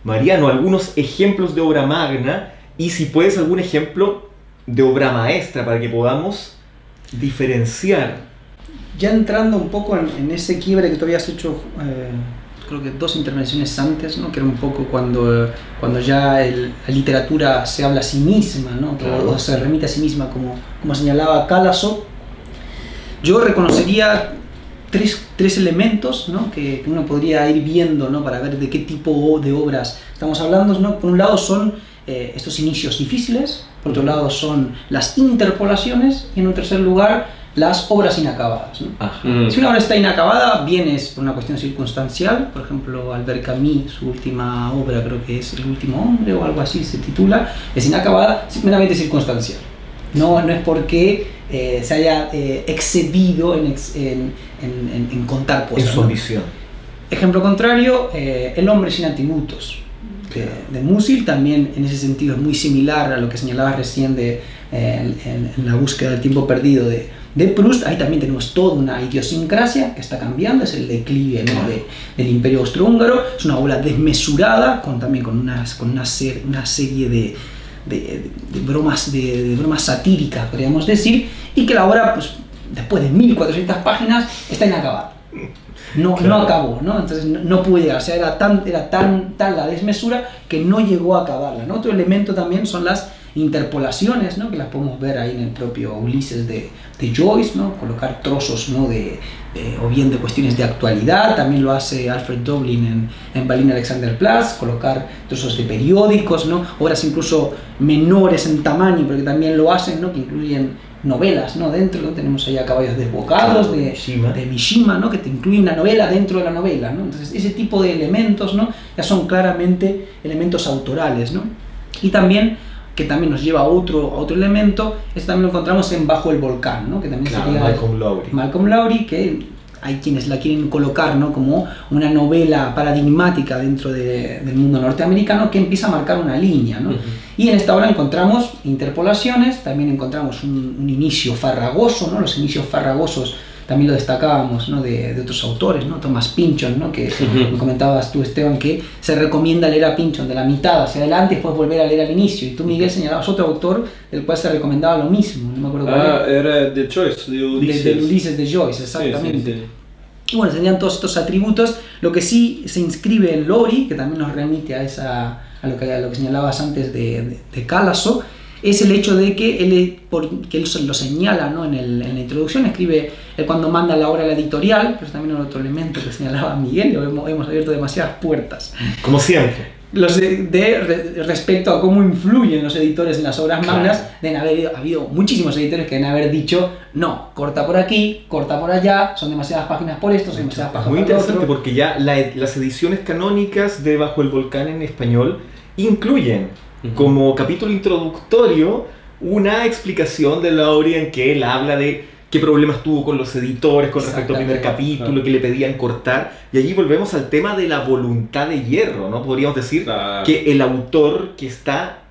Mariano, algunos ejemplos de obra magna y si puedes algún ejemplo de obra maestra para que podamos diferenciar. Ya entrando un poco en ese quiebre que tú habías hecho, creo que 2 intervenciones antes, ¿no? Que era un poco cuando ya la literatura se habla a sí misma, ¿no? Claro. O se remite a sí misma, como señalaba Calasso. Yo reconocería tres elementos, ¿no? que uno podría ir viendo, ¿no? Para ver de qué tipo de obras estamos hablando, ¿no? Por un lado son estos inicios difíciles, por otro lado son las interpolaciones y en un tercer lugar las obras inacabadas, ¿no? Si una obra está inacabada, bien es por una cuestión circunstancial. Por ejemplo, Albert Camus, su última obra, creo que es El último hombre o algo así se titula, es inacabada, meramente circunstancial. No es porque se haya excedido en contar cosas. En su ambición. Ejemplo contrario, El hombre sin atributos de Musil, también en ese sentido es muy similar a lo que señalabas recién en la búsqueda del tiempo perdido de Proust. Ahí también tenemos toda una idiosincrasia que está cambiando, es el declive, ¿no? del Imperio Austrohúngaro. Es una obra desmesurada, también con una serie de bromas satíricas, podríamos decir, y que la obra, pues, después de 1400 páginas, está inacabada. No acabó, ¿no? Entonces no pudo llegar, o sea, era tan la desmesura que no llegó a acabarla, ¿no? Otro elemento también son las interpolaciones, ¿no? Que las podemos ver ahí en el propio Ulises de Joyce, ¿no? Colocar trozos, ¿no? o bien de cuestiones de actualidad. También lo hace Alfred Doblin en Berlin Alexanderplatz, colocar trozos de periódicos, ¿no? Obras incluso menores en tamaño, pero que también lo hacen, ¿no? Que incluyen novelas, ¿no? Dentro, ¿no? Tenemos allá Caballos Desbocados, claro, de Mishima, ¿no? Que te incluye una novela dentro de la novela, ¿no? Entonces ese tipo de elementos, ¿no? Ya son claramente elementos autorales, ¿no? Y también, que también nos lleva a otro elemento, esto también lo encontramos en Bajo el Volcán, ¿no? Que también sería Malcolm Lowry, que hay quienes la quieren colocar, ¿no? Como una novela paradigmática dentro del mundo norteamericano que empieza a marcar una línea, ¿no? Y en esta obra encontramos interpolaciones, también encontramos un inicio farragoso, ¿no? Los inicios farragosos también lo destacábamos, ¿no? de otros autores, ¿no? Thomas Pynchon, ¿no? Que me comentabas tú, Esteban, que se recomienda leer a Pynchon de la mitad hacia adelante y después volver a leer al inicio. Y tú, Miguel, señalabas otro autor del cual se recomendaba lo mismo, no me acuerdo cuál era de Joyce, de Ulises. De Ulises de Joyce, exactamente. Sí. Y bueno, serían todos estos atributos. Lo que sí se inscribe en Lowry, que también nos remite a lo que señalabas antes de Calasso, es el hecho de que él lo señala, ¿no? en la introducción, escribe él cuando manda la obra a la editorial, pero también otro elemento que señalaba Miguel, hemos abierto demasiadas puertas. Como siempre. Respecto a cómo influyen los editores en las obras magnas, deben habido muchísimos editores que deben haber dicho, no, corta por aquí, corta por allá, son demasiadas páginas por esto, son demasiadas páginas por muy interesante otro. Porque ya las ediciones canónicas de Bajo el Volcán en español incluyen como capítulo introductorio una explicación de Lowry en que él habla de qué problemas tuvo con los editores con respecto al primer capítulo, que le pedían cortar, y allí volvemos al tema de la voluntad de hierro, ¿no? Podríamos decir que el autor que está,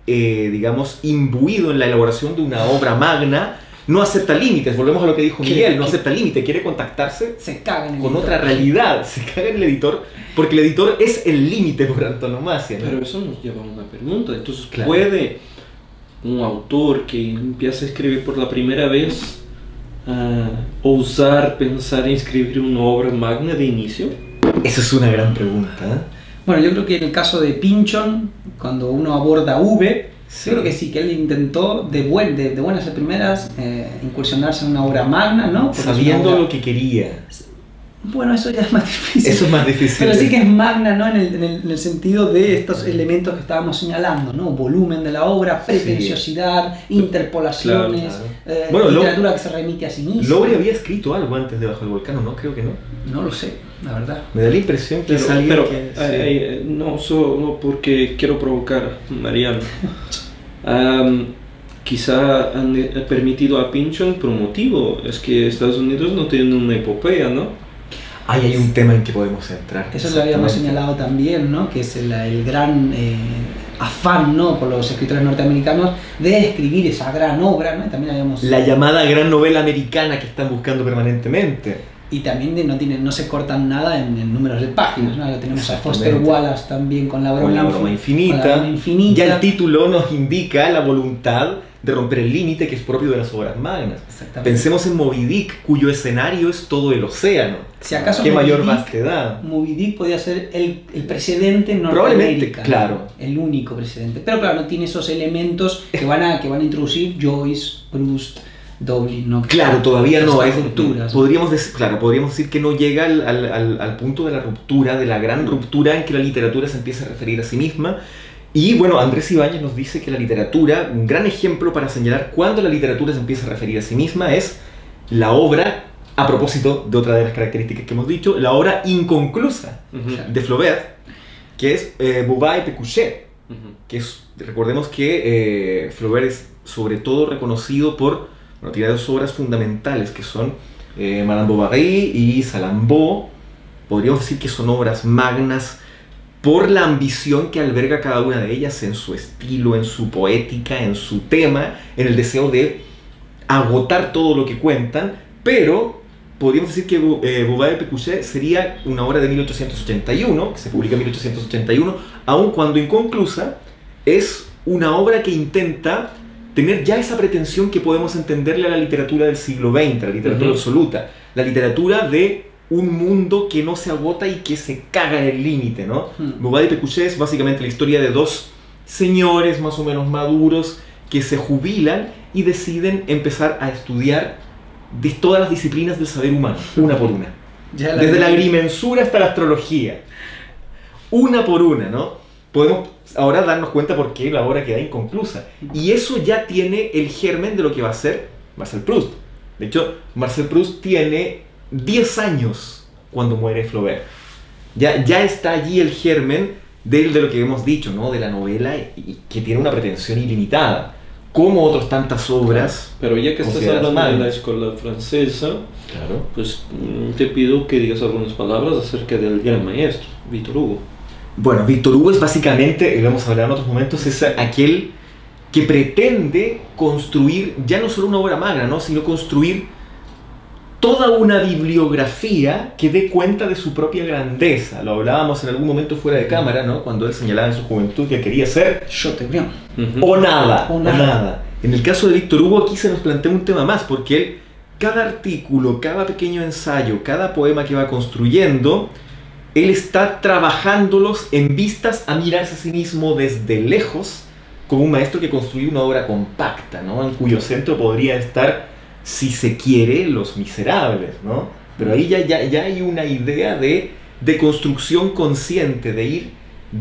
digamos, imbuido en la elaboración de una obra magna, no acepta límites, volvemos a lo que dijo Miguel, no acepta límites, quiere contactarse con otra realidad, se caga en el editor, porque el editor es el límite por antonomasia, ¿no? Pero eso nos lleva a una pregunta, entonces, ¿puede un autor que empieza a escribir por la primera vez ousar pensar en escribir una obra magna de inicio? Esa es una gran pregunta, ¿eh? Bueno, yo creo que en el caso de Pynchon, cuando uno aborda V, yo creo que sí, que él intentó de buenas a primeras incursionarse en una obra magna, ¿no? Porque sabiendo lo que quería. Bueno, eso ya es más difícil. Eso es más difícil. Pero sí que es magna, ¿no? En el sentido de estos elementos que estábamos señalando, ¿no? Volumen de la obra, pretenciosidad, interpolaciones, claro. Bueno, literatura que se remite a sí misma. Lowry había escrito algo antes de Bajo el Volcán, ¿o no? Creo que no. No lo sé, la verdad. Me da la impresión que es alguien pero que... no solo porque quiero provocar a Mariano. Quizá han permitido a Pynchon por un motivo, es que Estados Unidos no tiene una epopea, ¿no? Hay un tema en que podemos entrar. Eso lo habíamos señalado también, ¿no? Que es el gran afán, ¿no? Por los escritores norteamericanos de escribir esa gran obra, ¿no? Y también habíamos... La llamada gran novela americana que están buscando permanentemente. Y también no se cortan nada en números de páginas, ¿no? Tenemos a Foster Wallace también con la broma infinita. Ya el título nos indica la voluntad de romper el límite que es propio de las obras magnas. Pensemos en Moby Dick, cuyo escenario es todo el océano. Si acaso ¿Qué mayor vastedad? Moby Dick podría ser el precedente en Probablemente, Norteamérica, claro. El único precedente. Pero claro, no tiene esos elementos que van a introducir Joyce, Proust, Dowling, ¿no? Claro, todavía no es. Podríamos decir que no llega al punto de la ruptura, de la gran ruptura en que la literatura se empieza a referir a sí misma. Y bueno, Andrés Ibáñez nos dice que la literatura, un gran ejemplo para señalar cuándo la literatura se empieza a referir a sí misma es la obra, a propósito de otra de las características que hemos dicho, la obra inconclusa de Flaubert, que es Bouvard y Pécuchet, que es, recordemos que Flaubert es sobre todo reconocido por, bueno, tiene dos obras fundamentales que son Madame Bovary y Salammbô. Podríamos decir que son obras magnas por la ambición que alberga cada una de ellas en su estilo, en su poética, en su tema, en el deseo de agotar todo lo que cuentan, pero podríamos decir que Bouvard y Pécuchet sería una obra de 1881, que se publica en 1881, aun cuando inconclusa, es una obra que intenta tener ya esa pretensión que podemos entenderle a la literatura del siglo XX, la literatura absoluta, la literatura de un mundo que no se agota y que se caga en el límite, ¿no? Bouvard y Pécuchet es básicamente la historia de dos señores más o menos maduros que se jubilan y deciden empezar a estudiar de todas las disciplinas del saber humano, una por una. Desde la agrimensura hasta la astrología. Una por una, ¿no? Podemos ahora darnos cuenta por qué la obra queda inconclusa. Y eso ya tiene el germen de lo que va a ser Marcel Proust. De hecho, Marcel Proust tiene 10 años cuando muere Flaubert. Ya está allí el germen de lo que hemos dicho, ¿no? De la novela, y que tiene una pretensión ilimitada, como otras tantas obras. Pero ya que estás hablando de la escuela francesa, claro, pues te pido que digas algunas palabras acerca del gran maestro, Víctor Hugo. Bueno, Víctor Hugo es básicamente, y lo hemos hablado en otros momentos, es aquel que pretende construir ya no solo una obra magna, ¿no? Sino construir toda una bibliografía que dé cuenta de su propia grandeza. Lo hablábamos en algún momento fuera de cámara, ¿no? Cuando él señalaba en su juventud que quería ser Chateaubriand. O nada. En el caso de Víctor Hugo aquí se nos plantea un tema más, porque él, cada artículo, cada pequeño ensayo, cada poema que va construyendo, él está trabajándolos en vistas a mirarse a sí mismo desde lejos, como un maestro que construye una obra compacta, ¿no? En cuyo centro podría estar, si se quiere, Los Miserables, ¿no? Pero ahí ya hay una idea de construcción consciente, de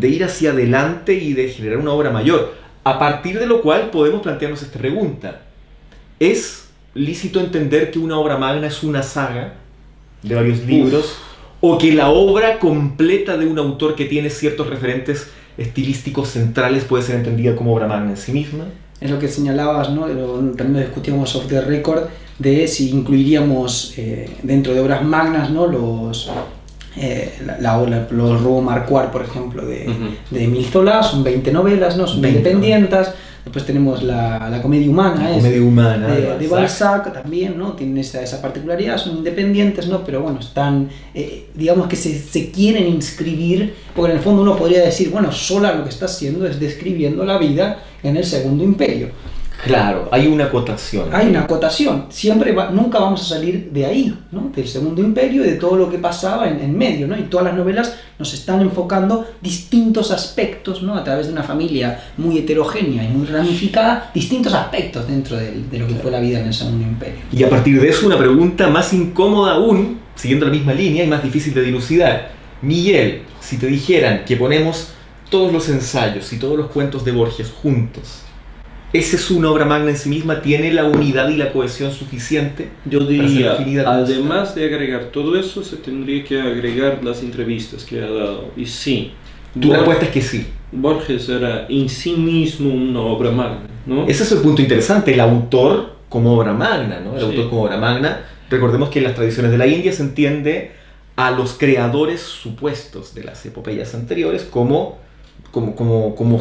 ir hacia adelante y de generar una obra mayor. A partir de lo cual podemos plantearnos esta pregunta: ¿es lícito entender que una obra magna es una saga de varios libros? ¿O que la obra completa de un autor que tiene ciertos referentes estilísticos centrales puede ser entendida como obra magna en sí misma? Es lo que señalabas, ¿no? También lo discutíamos off the record, de si incluiríamos dentro de obras magnas, ¿no? Los Robos Marquardt, por ejemplo, de Émile Zola. Son 20 novelas, ¿no? Son 20 independientes. Después tenemos la comedia humana, de Balzac también, ¿no? Tienen esa particularidad, son independientes, ¿no? Pero bueno, están, digamos que se quieren inscribir, porque en el fondo uno podría decir, bueno, Zola lo que está haciendo es describiendo la vida en el Segundo Imperio. Claro, hay una acotación. Hay una acotación, nunca vamos a salir de ahí, ¿no? Del Segundo Imperio y de todo lo que pasaba en medio, ¿no? Y todas las novelas nos están enfocando distintos aspectos, ¿no? A través de una familia muy heterogénea y muy ramificada, distintos aspectos dentro de lo que fue la vida en el Segundo Imperio. Y a partir de eso, una pregunta más incómoda aún, siguiendo la misma línea y más difícil de dilucidar. Miguel, si te dijeran que ponemos todos los ensayos y todos los cuentos de Borges juntos, ¿esa es una obra magna en sí misma? ¿Tiene la unidad y la cohesión suficiente? Yo diría, además de agregar todo eso, se tendría que agregar las entrevistas que ha dado. Y sí. Tu respuesta es que sí. Borges era en sí mismo una obra magna, ¿no? Ese es el punto interesante, el autor como obra magna, ¿no? El Sí. autor como obra magna. Recordemos que en las tradiciones de la India se entiende a los creadores supuestos de las epopeyas anteriores como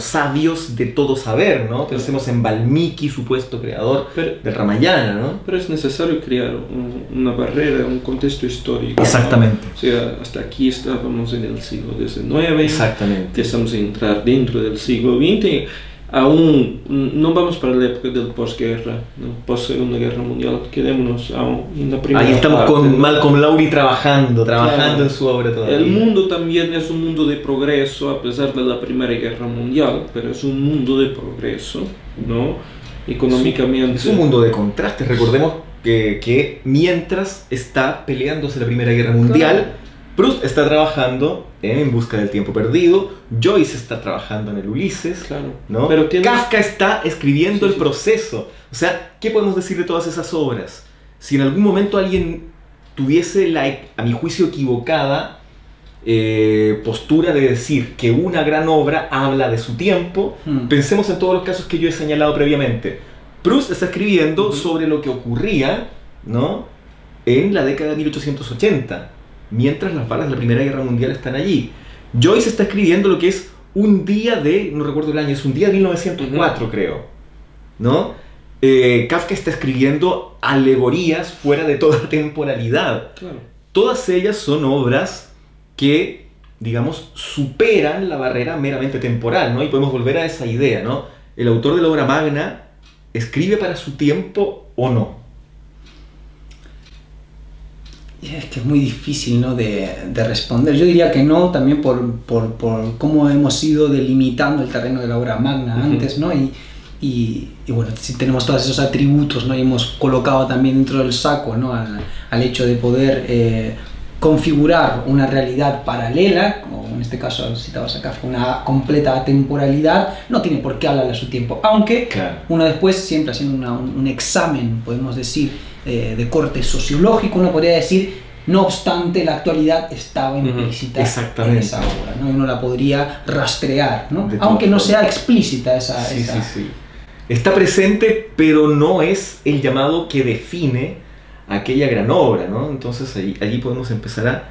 sabios de todo saber, ¿no? Pensemos en Valmiki, supuesto creador del Ramayana, ¿no? Pero es necesario crear una barrera, un contexto histórico, Exactamente. ¿no? O sea, hasta aquí estábamos en el siglo XIX, Exactamente. empezamos a entrar dentro del siglo XX, aún no vamos para la época del posguerra, ¿no? Post-Segunda Guerra Mundial, quedémonos aún en la primera Ahí estamos parte, con ¿no? Malcolm Lowry trabajando Claro. en su obra todavía. El mundo también es un mundo de progreso a pesar de la Primera Guerra Mundial, pero es un mundo de progreso, ¿no? Económicamente. Es un mundo de contrastes. Recordemos que mientras está peleándose la Primera Guerra Mundial, Claro. Proust está trabajando en Busca del Tiempo Perdido, Joyce está trabajando en el Ulises, Claro. ¿no? Pero tiene... Kafka está escribiendo Sí, el sí. proceso. O sea, ¿qué podemos decir de todas esas obras? Si en algún momento alguien tuviese la, a mi juicio, equivocada postura de decir que una gran obra habla de su tiempo, pensemos en todos los casos que yo he señalado previamente. Proust está escribiendo sobre lo que ocurría, ¿no?, en la década de 1880, mientras las balas de la Primera Guerra Mundial están allí. Joyce está escribiendo lo que es un día de, no recuerdo el año, es un día de 1904, creo, ¿no? Kafka está escribiendo alegorías fuera de toda temporalidad. Claro. Todas ellas son obras que, digamos, superan la barrera meramente temporal, ¿no? Y podemos volver a esa idea, ¿no? ¿El autor de la obra magna escribe para su tiempo o no? Es que es muy difícil, ¿no?, de responder. Yo diría que no, también por cómo hemos ido delimitando el terreno de la obra magna antes, ¿no? Y bueno, si tenemos todos esos atributos, ¿no?, y hemos colocado también dentro del saco, ¿no?, al hecho de poder configurar una realidad paralela, como en este caso citabas acá, una completa atemporalidad, no tiene por qué hablar a su tiempo, aunque Claro. uno después, siempre haciendo un examen, podemos decir, de corte sociológico, uno podría decir, no obstante, la actualidad estaba implícita en Exactamente. esa obra, ¿no? Y uno la podría rastrear, ¿no? De todas Aunque no formas. sea explícita esa... Sí. Está presente, pero no es el llamado que define aquella gran obra, ¿no? Entonces allí podemos empezar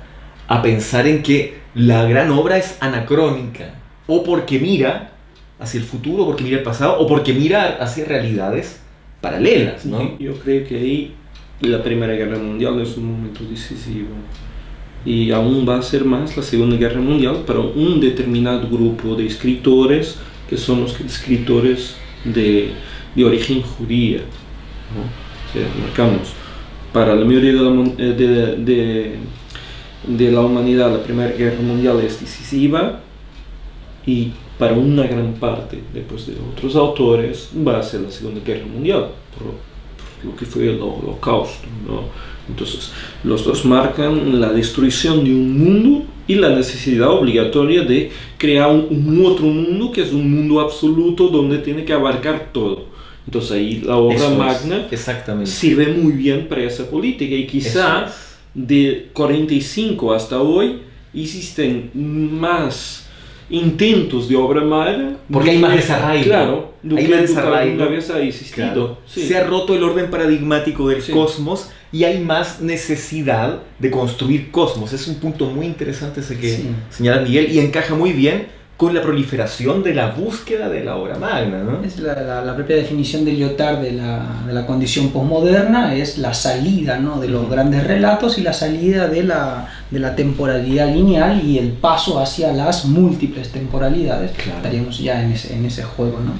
a pensar en que la gran obra es anacrónica, o porque mira hacia el futuro, o porque mira el pasado, o porque mira hacia realidades paralelas, ¿no? Yo creo que ahí la Primera Guerra Mundial es un momento decisivo. Y aún va a ser más la Segunda Guerra Mundial para un determinado grupo de escritores que son los escritores de origen judía, ¿no? O sea, marcamos, para la mayoría de la humanidad la Primera Guerra Mundial es decisiva, y para una gran parte, después de otros autores, va a ser la Segunda Guerra Mundial, por lo que fue el Holocausto, ¿no? Entonces, los dos marcan la destrucción de un mundo y la necesidad obligatoria de crear un otro mundo, que es un mundo absoluto donde tiene que abarcar todo. Entonces ahí la obra Eso es, magna exactamente. sirve muy bien para esa política, y quizá de 45 hasta hoy existen más intentos de obra magna, Porque hay más desarraigo. claro, do Hay que más nunca desarraigo. alguna vez ha existido. Claro. Sí. Se ha roto el orden paradigmático del Sí. cosmos y hay más necesidad de construir cosmos. Es un punto muy interesante ese que Sí. señala Miguel, y encaja muy bien con la proliferación de la búsqueda de la obra magna, ¿no? Es la propia definición de Lyotard de la condición posmoderna, es la salida, ¿no?, de los grandes relatos y la salida de la temporalidad lineal y el paso hacia las múltiples temporalidades. Claro. Estaríamos ya en ese juego, ¿no?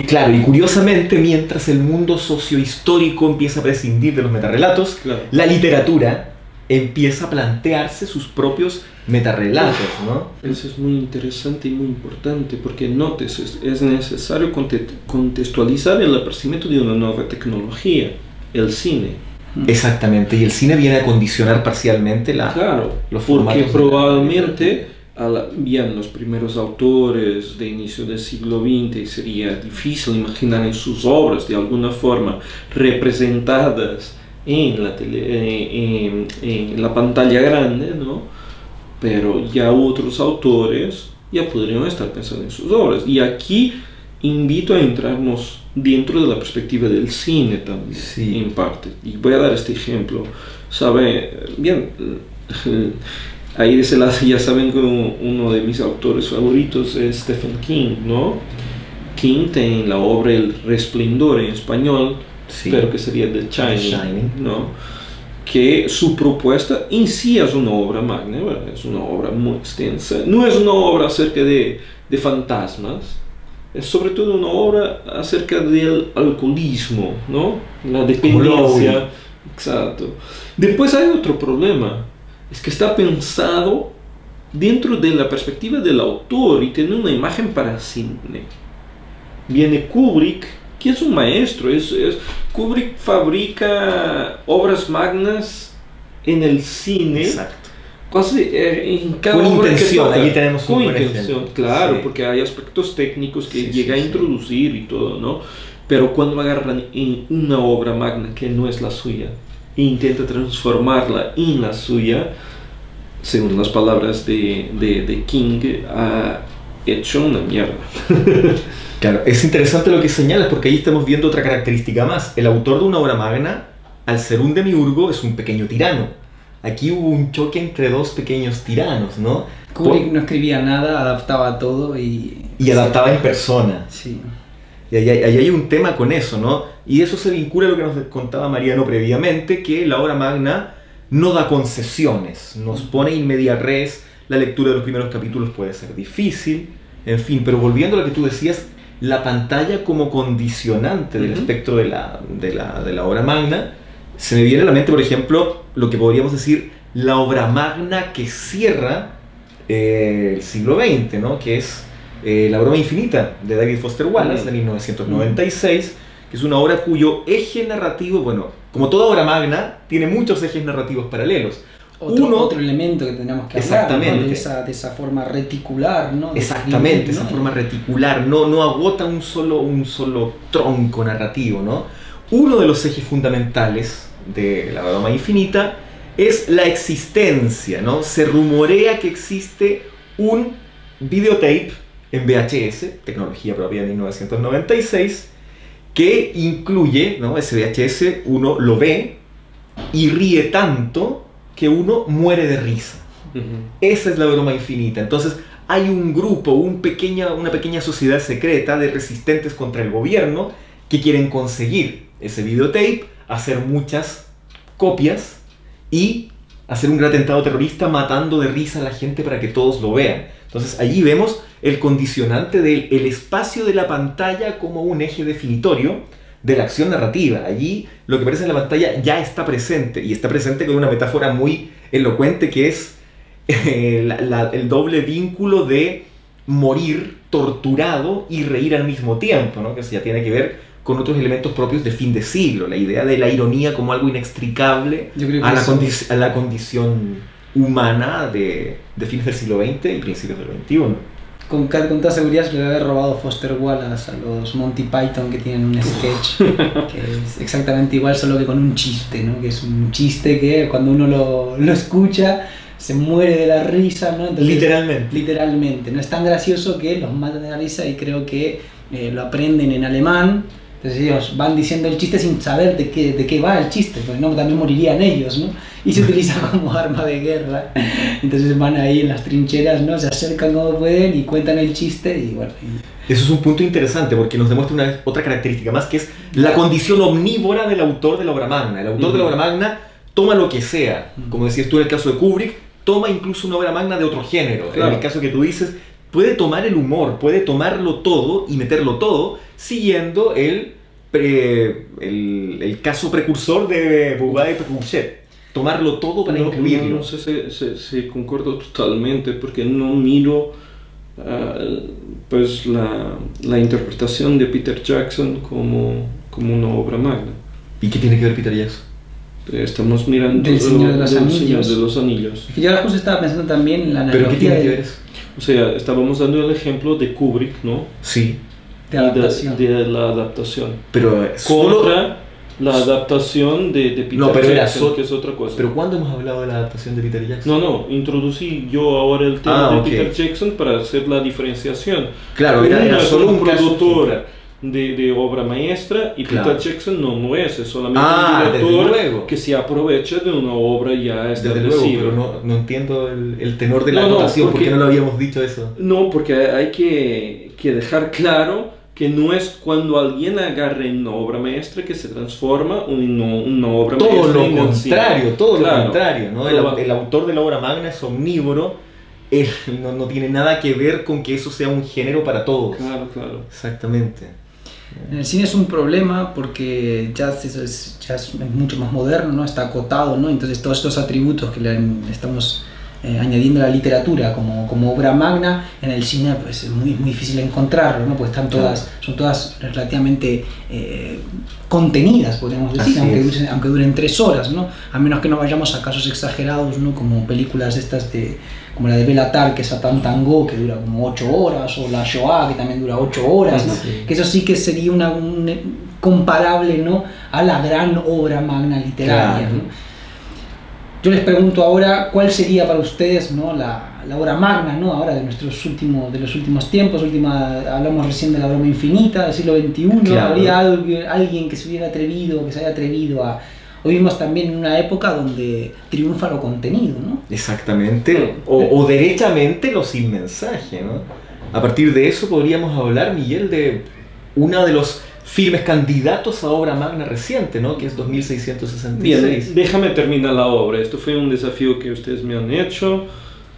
Claro, y curiosamente, mientras el mundo sociohistórico empieza a prescindir de los metarrelatos, Claro. la literatura empieza a plantearse sus propios metarrelatos, ¿no? Eso es muy interesante y muy importante porque notes, es necesario contextualizar el aparecimiento de una nueva tecnología, el cine. Exactamente, y el cine viene a condicionar parcialmente Claro, los porque formatos. probablemente bien los primeros autores de inicio del siglo XX sería difícil imaginar en sus obras de alguna forma representadas en la pantalla grande, ¿no? Pero ya otros autores ya podrían estar pensando en sus obras. Y aquí invito a entrarnos dentro de la perspectiva del cine también, Sí. en parte. Y voy a dar este ejemplo. Sabe, bien, ahí de ese lado ya saben que uno de mis autores favoritos es Stephen King, ¿no? King tiene la obra El Resplandor en español, Sí. pero que sería The Shining, Shining. ¿no? Que su propuesta en sí es una obra magna, ¿verdad? Es una obra muy extensa. No es una obra acerca de fantasmas, es sobre todo una obra acerca del alcoholismo, ¿no? La dependencia. Exacto. Después hay otro problema, es que está pensado dentro de la perspectiva del autor y tiene una imagen para cine. Viene Kubrick, que es un maestro, Kubrick fabrica obras magnas en el cine. Exacto. Casi en cada Con obra intención, que toca, allí tenemos un con buen intención, ejemplo. claro, Sí. porque hay aspectos técnicos que Sí, llega sí, a sí. introducir y todo, ¿no? Pero cuando agarran en una obra magna que no es la suya e intenta transformarla en la suya, según las palabras de King, ha hecho una mierda. Claro, es interesante lo que señalas porque ahí estamos viendo otra característica más. El autor de una obra magna, al ser un demiurgo, es un pequeño tirano. Aquí hubo un choque entre dos pequeños tiranos, ¿no? Kubrick no escribía nada, adaptaba todo y adaptaba en persona. Sí. Y ahí hay un tema con eso, ¿no? Y eso se vincula a lo que nos contaba Mariano previamente, que la obra magna no da concesiones, nos pone in media res, la lectura de los primeros capítulos puede ser difícil, en fin, pero volviendo a lo que tú decías, la pantalla como condicionante del espectro de la obra magna, se me viene a la mente, por ejemplo, lo que podríamos decir la obra magna que cierra el siglo XX, ¿no? Que es La broma infinita de David Foster Wallace de 1996, que es una obra cuyo eje narrativo, bueno, como toda obra magna, tiene muchos ejes narrativos paralelos. Otro elemento que tenemos que hablar, Exactamente. ¿no? de esa forma reticular, ¿no? Exactamente, esa ¿no? forma reticular, no agota un solo tronco narrativo, ¿no? Uno de los ejes fundamentales de La broma infinita es la existencia, ¿no? Se rumorea que existe un videotape en VHS, tecnología propia de 1996, que incluye, ¿no? Ese VHS, uno lo ve y ríe tanto que uno muere de risa. Esa es la broma infinita. Entonces hay un grupo, una pequeña sociedad secreta de resistentes contra el gobierno que quieren conseguir ese videotape, hacer muchas copias y hacer un gran atentado terrorista matando de risa a la gente para que todos lo vean. Entonces allí vemos el condicionante del espacio de la pantalla como un eje definitorio de la acción narrativa. Allí lo que aparece en la pantalla ya está presente, y está presente con una metáfora muy elocuente que es el doble vínculo de morir torturado y reír al mismo tiempo, ¿no? Que eso ya tiene que ver con otros elementos propios de fin de siglo, la idea de la ironía como algo inextricable a la condición humana de fines del siglo XX y principios del XXI. Con toda seguridad se le debe haber robado Foster Wallace a los Monty Python, que tienen un sketch que es exactamente igual, solo que con un chiste, ¿no? Que es un chiste que cuando uno lo escucha se muere de la risa, ¿no? Entonces, literalmente, ¿no? Es tan gracioso que los matan de la risa, y creo que lo aprenden en alemán. Entonces ellos van diciendo el chiste sin saber de qué va el chiste, porque no, también morirían ellos, ¿no? Y se utiliza como arma de guerra. Entonces van ahí en las trincheras, ¿no? Se acercan como pueden y cuentan el chiste y bueno. Eso es un punto interesante porque nos demuestra otra característica más, que es la condición omnívora del autor de la obra magna. El autor de la obra magna toma lo que sea, como decías tú en el caso de Kubrick, toma incluso una obra magna de otro género. Claro. En el caso que tú dices, puede tomar el humor, puede tomarlo todo y meterlo todo, siguiendo el caso precursor de Bouba y Pecouchet. Tomarlo todo para incluirlo. No sé si concuerdo totalmente, porque no miro pues la interpretación de Peter Jackson como una obra magna. ¿Y qué tiene que ver Peter Jackson? Estamos mirando del Señor de los Anillos. Señor de los Anillos. Es que yo ahora justo estaba pensando también en la ¿Pero qué tiene analogía que ver eso? O sea, estábamos dando el ejemplo de Kubrick, ¿no? Sí. de adaptación. De la adaptación. Pero Contra la adaptación de Peter No, pero era Jackson, que es otra cosa. ¿Pero cuándo hemos hablado de la adaptación de Peter Jackson? No, introducí yo ahora el tema de ok. Peter Jackson para hacer la diferenciación. Claro, era Uno es solo un productor caso. de obra maestra y Claro. Peter Jackson no es solamente Desde un luego. director que se aprovecha de una obra ya Desde establecida. luego, pero no entiendo el tenor de la No, anotación, ¿por porque- qué no lo habíamos dicho eso? No, porque hay que dejar claro que no es cuando alguien agarre una obra maestra que se transforma en una obra Todo maestra lo invencible. contrario, todo Claro. lo contrario, ¿no? El autor de la obra magna es omnívoro, él no tiene nada que ver con que eso sea un género para todos. Claro. Exactamente. En el cine es un problema porque ya es mucho más moderno, ¿no? Está acotado, ¿no? Entonces todos estos atributos que le estamos añadiendo a la literatura como obra magna, en el cine pues es muy difícil encontrarlo, ¿no? Pues están son todas relativamente contenidas, podríamos decir, aunque duren 3 horas, ¿no? A menos que no vayamos a casos exagerados, ¿no? Como películas estas como la de Belatar, que es Satan Tango, que dura como 8 horas, o la Shoah, que también dura 8 horas, ¿no? Sí. Que eso sí que sería un comparable, ¿no? A la gran obra magna literaria, Claro. ¿no? Yo les pregunto ahora, ¿cuál sería para ustedes, ¿no? la obra magna, ¿no? Ahora de los últimos tiempos? Hablamos recién de la broma infinita del siglo XXI. Claro. ¿Habría alguien que se haya atrevido a... Hoy vivimos también en una época donde triunfa lo contenido, ¿no? Exactamente, o derechamente lo sin mensaje, ¿no? A partir de eso podríamos hablar, Miguel, de uno de los firmes candidatos a obra magna reciente, ¿no? Que es 2666. Bien, déjame terminar la obra. Esto fue un desafío que ustedes me han hecho.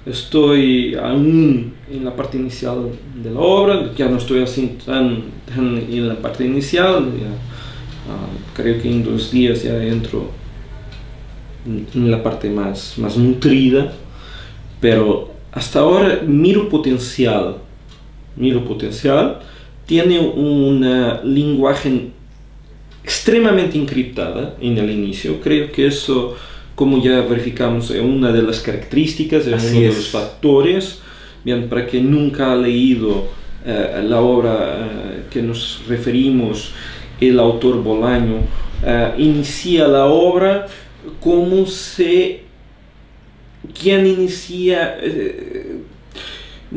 Estoy aún en la parte inicial de la obra, ya no estoy así tan en la parte inicial. Creo que en 2 días ya entro en la parte más nutrida, pero hasta ahora miro potencial. Tiene un lenguaje extremadamente encriptada en el inicio. Creo que eso, como ya verificamos, es una de las características, es uno de los factores. Bien, para quien nunca ha leído la obra que nos referimos, el autor Bolaño inicia la obra como quien inicia en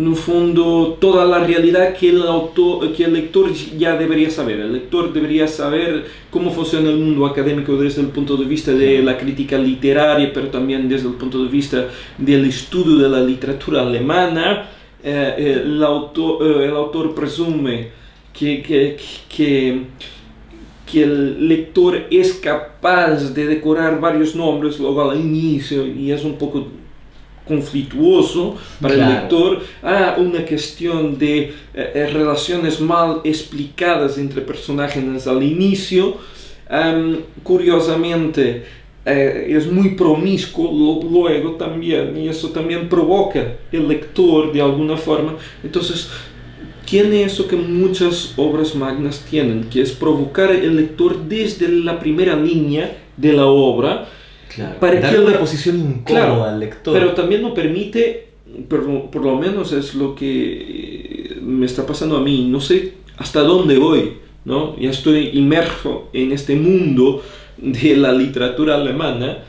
el fondo toda la realidad que el lector ya debería saber. El lector debería saber cómo funciona el mundo académico desde el punto de vista de la crítica literaria, pero también desde el punto de vista del estudio de la literatura alemana. El autor presume que el lector es capaz de decorar varios nombres luego al inicio, y es un poco conflictuoso para el lector. Una cuestión de relaciones mal explicadas entre personajes al inicio. Curiosamente es muy promiscuo luego también, y eso también provoca el lector de alguna forma. Entonces tiene eso que muchas obras magnas tienen, que es provocar el lector desde la primera línea de la obra. Claro, para darle que una posición incómoda al lector. Pero también no permite, por lo menos es lo que me está pasando a mí, no sé hasta dónde voy, ¿no? Ya estoy inmerso en este mundo de la literatura alemana,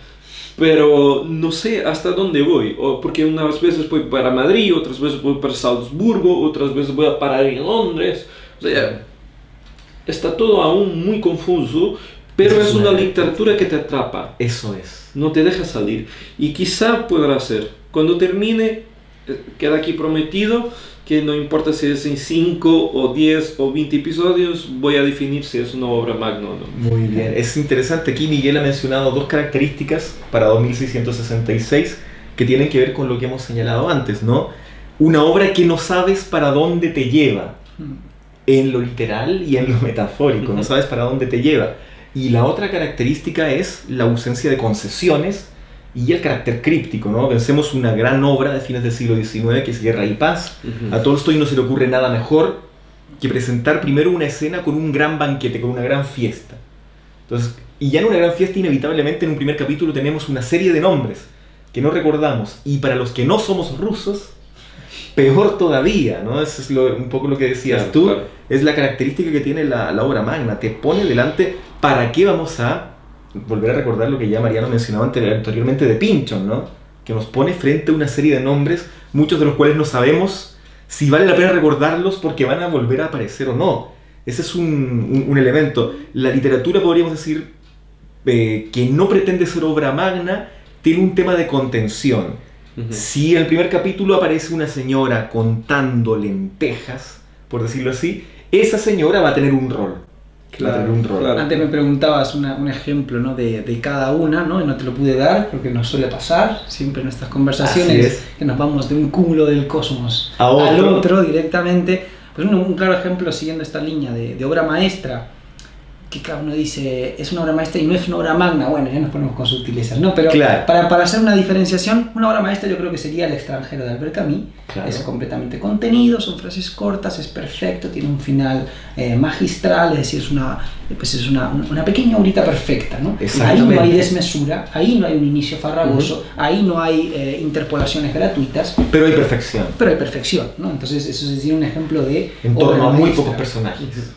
pero no sé hasta dónde voy, porque unas veces voy para Madrid, otras veces voy para Salzburgo, otras veces voy a parar en Londres. O sea, está todo aún muy confuso. Pero es una literatura que te atrapa. Eso es. No te deja salir. Y quizá podrá ser. Cuando termine, queda aquí prometido que no importa si es en 5 o 10 o 20 episodios, voy a definir si es una obra magna o no. Muy bien. Es interesante. Aquí Miguel ha mencionado 2 características para 2666 que tienen que ver con lo que hemos señalado antes, ¿no? una obra que no sabes para dónde te lleva, en lo literal y en lo metafórico, no sabes para dónde te lleva. Y la otra característica es la ausencia de concesiones y el carácter críptico, ¿no? Pensemos una gran obra de fines del siglo XIX que es Guerra y Paz. A Tolstoy no se le ocurre nada mejor que presentar primero una escena con un gran banquete, con una gran fiesta. Entonces, y ya en una gran fiesta inevitablemente en un primer capítulo tenemos una serie de nombres que no recordamos, y para los que no somos rusos, peor todavía, ¿no? Eso es un poco lo que decías claro, tú, claro. Es la característica que tiene la obra magna, te pone delante, ¿para qué vamos a volver a recordar lo que ya Mariano mencionaba anteriormente de Pynchon, ¿no? Que nos pone frente a una serie de nombres, muchos de los cuales no sabemos si vale la pena recordarlos porque van a volver a aparecer o no. Ese es un elemento. La literatura, podríamos decir, que no pretende ser obra magna, tiene un tema de contención. Si en el primer capítulo aparece una señora contando lentejas, por decirlo así, esa señora va a tener un rol. Claro. Antes me preguntabas un ejemplo, ¿no? de cada una, ¿no? Y no te lo pude dar porque nos suele pasar siempre en nuestras conversaciones que nos vamos de un cúmulo del cosmos al otro directamente. Pues un claro ejemplo siguiendo esta línea de obra maestra, que claro, uno dice es una obra maestra y no es una obra magna, bueno, ya nos ponemos con sutilezas, ¿no? Pero claro, para hacer una diferenciación, una obra maestra yo creo que sería El extranjero de Albert Camus. Claro. Es completamente contenido, son frases cortas, es perfecto, tiene un final magistral, es decir, es una pequeña obrita perfecta, ¿no? Ahí no hay desmesura, ahí no hay un inicio farragoso, ahí no hay interpolaciones gratuitas. Pero hay perfección. Pero hay perfección, ¿no? Entonces eso es decir un ejemplo de en torno a muy pocos personajes.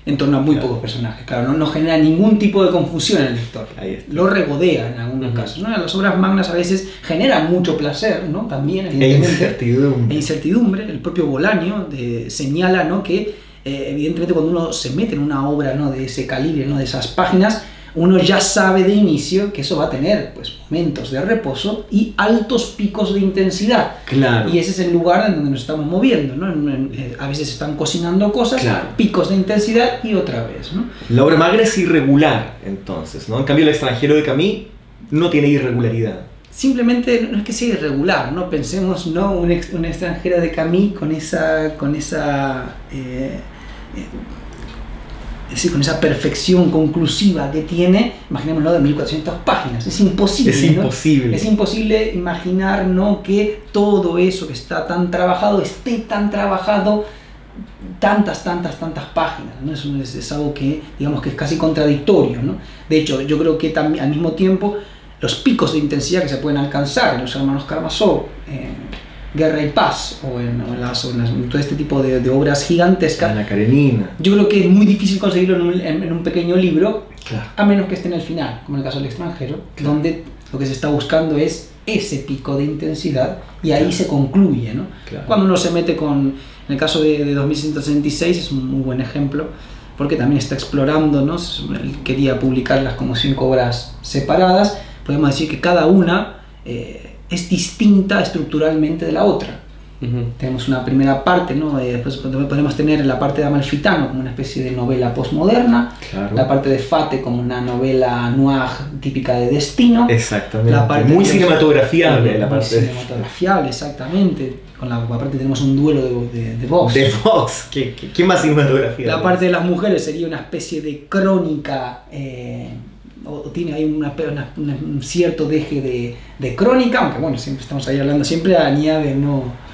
En torno a muy pocos personajes, claro, no genera ningún tipo de confusión en el lector, lo regodea en algunos casos, ¿no? Las obras magnas a veces generan mucho placer, ¿no? También, evidentemente, incertidumbre. El propio Bolaño señala, ¿no? Que evidentemente cuando uno se mete en una obra, ¿no? de ese calibre, ¿no? de esas páginas, uno ya sabe de inicio que eso va a tener pues, momentos de reposo y altos picos de intensidad. Claro. Y ese es el lugar en donde nos estamos moviendo, ¿no? A veces están cocinando cosas, claro, picos de intensidad y otra vez, ¿no? La obra magna es irregular, entonces, ¿no? En cambio, El extranjero de Camus no tiene irregularidad. Simplemente no es que sea irregular, ¿no? Pensemos, ¿no? Un extranjero de Camus con esa es decir, con esa perfección conclusiva que tiene, imaginémoslo de 1400 páginas, es imposible. Es imposible. ¿No? Es imposible imaginar, ¿no? que todo eso que está tan trabajado esté tan trabajado tantas páginas, ¿no? Es algo que, digamos, que es casi contradictorio, ¿no? De hecho, yo creo que también, al mismo tiempo, los picos de intensidad que se pueden alcanzar en los hermanos Karamazov, Guerra y Paz o en todo este tipo de obras gigantescas, Ana Karenina, yo creo que es muy difícil conseguirlo en un pequeño libro, claro, a menos que esté en el final, como en el caso del extranjero, claro, donde lo que se está buscando es ese pico de intensidad y ahí, claro, se concluye, ¿no? Claro. Cuando uno se mete en el caso de 2166 es un muy buen ejemplo porque también está explorando, ¿no? Él quería publicarlas como 5 obras separadas, podemos decir que cada una es distinta estructuralmente de la otra. Tenemos una primera parte, ¿no? Después podemos tener la parte de Amalfitano como una especie de novela postmoderna, claro, la parte de Fate como una novela noir típica de destino. Exactamente, la parte muy cinematografiable. Cinematografiable, exactamente. Con la parte tenemos un duelo de Vox. De Vox, ¿qué más cinematografía? La parte de las mujeres sería una especie de crónica, o tiene ahí un cierto deje de crónica, aunque bueno, siempre estamos ahí hablando, siempre añade, ¿no?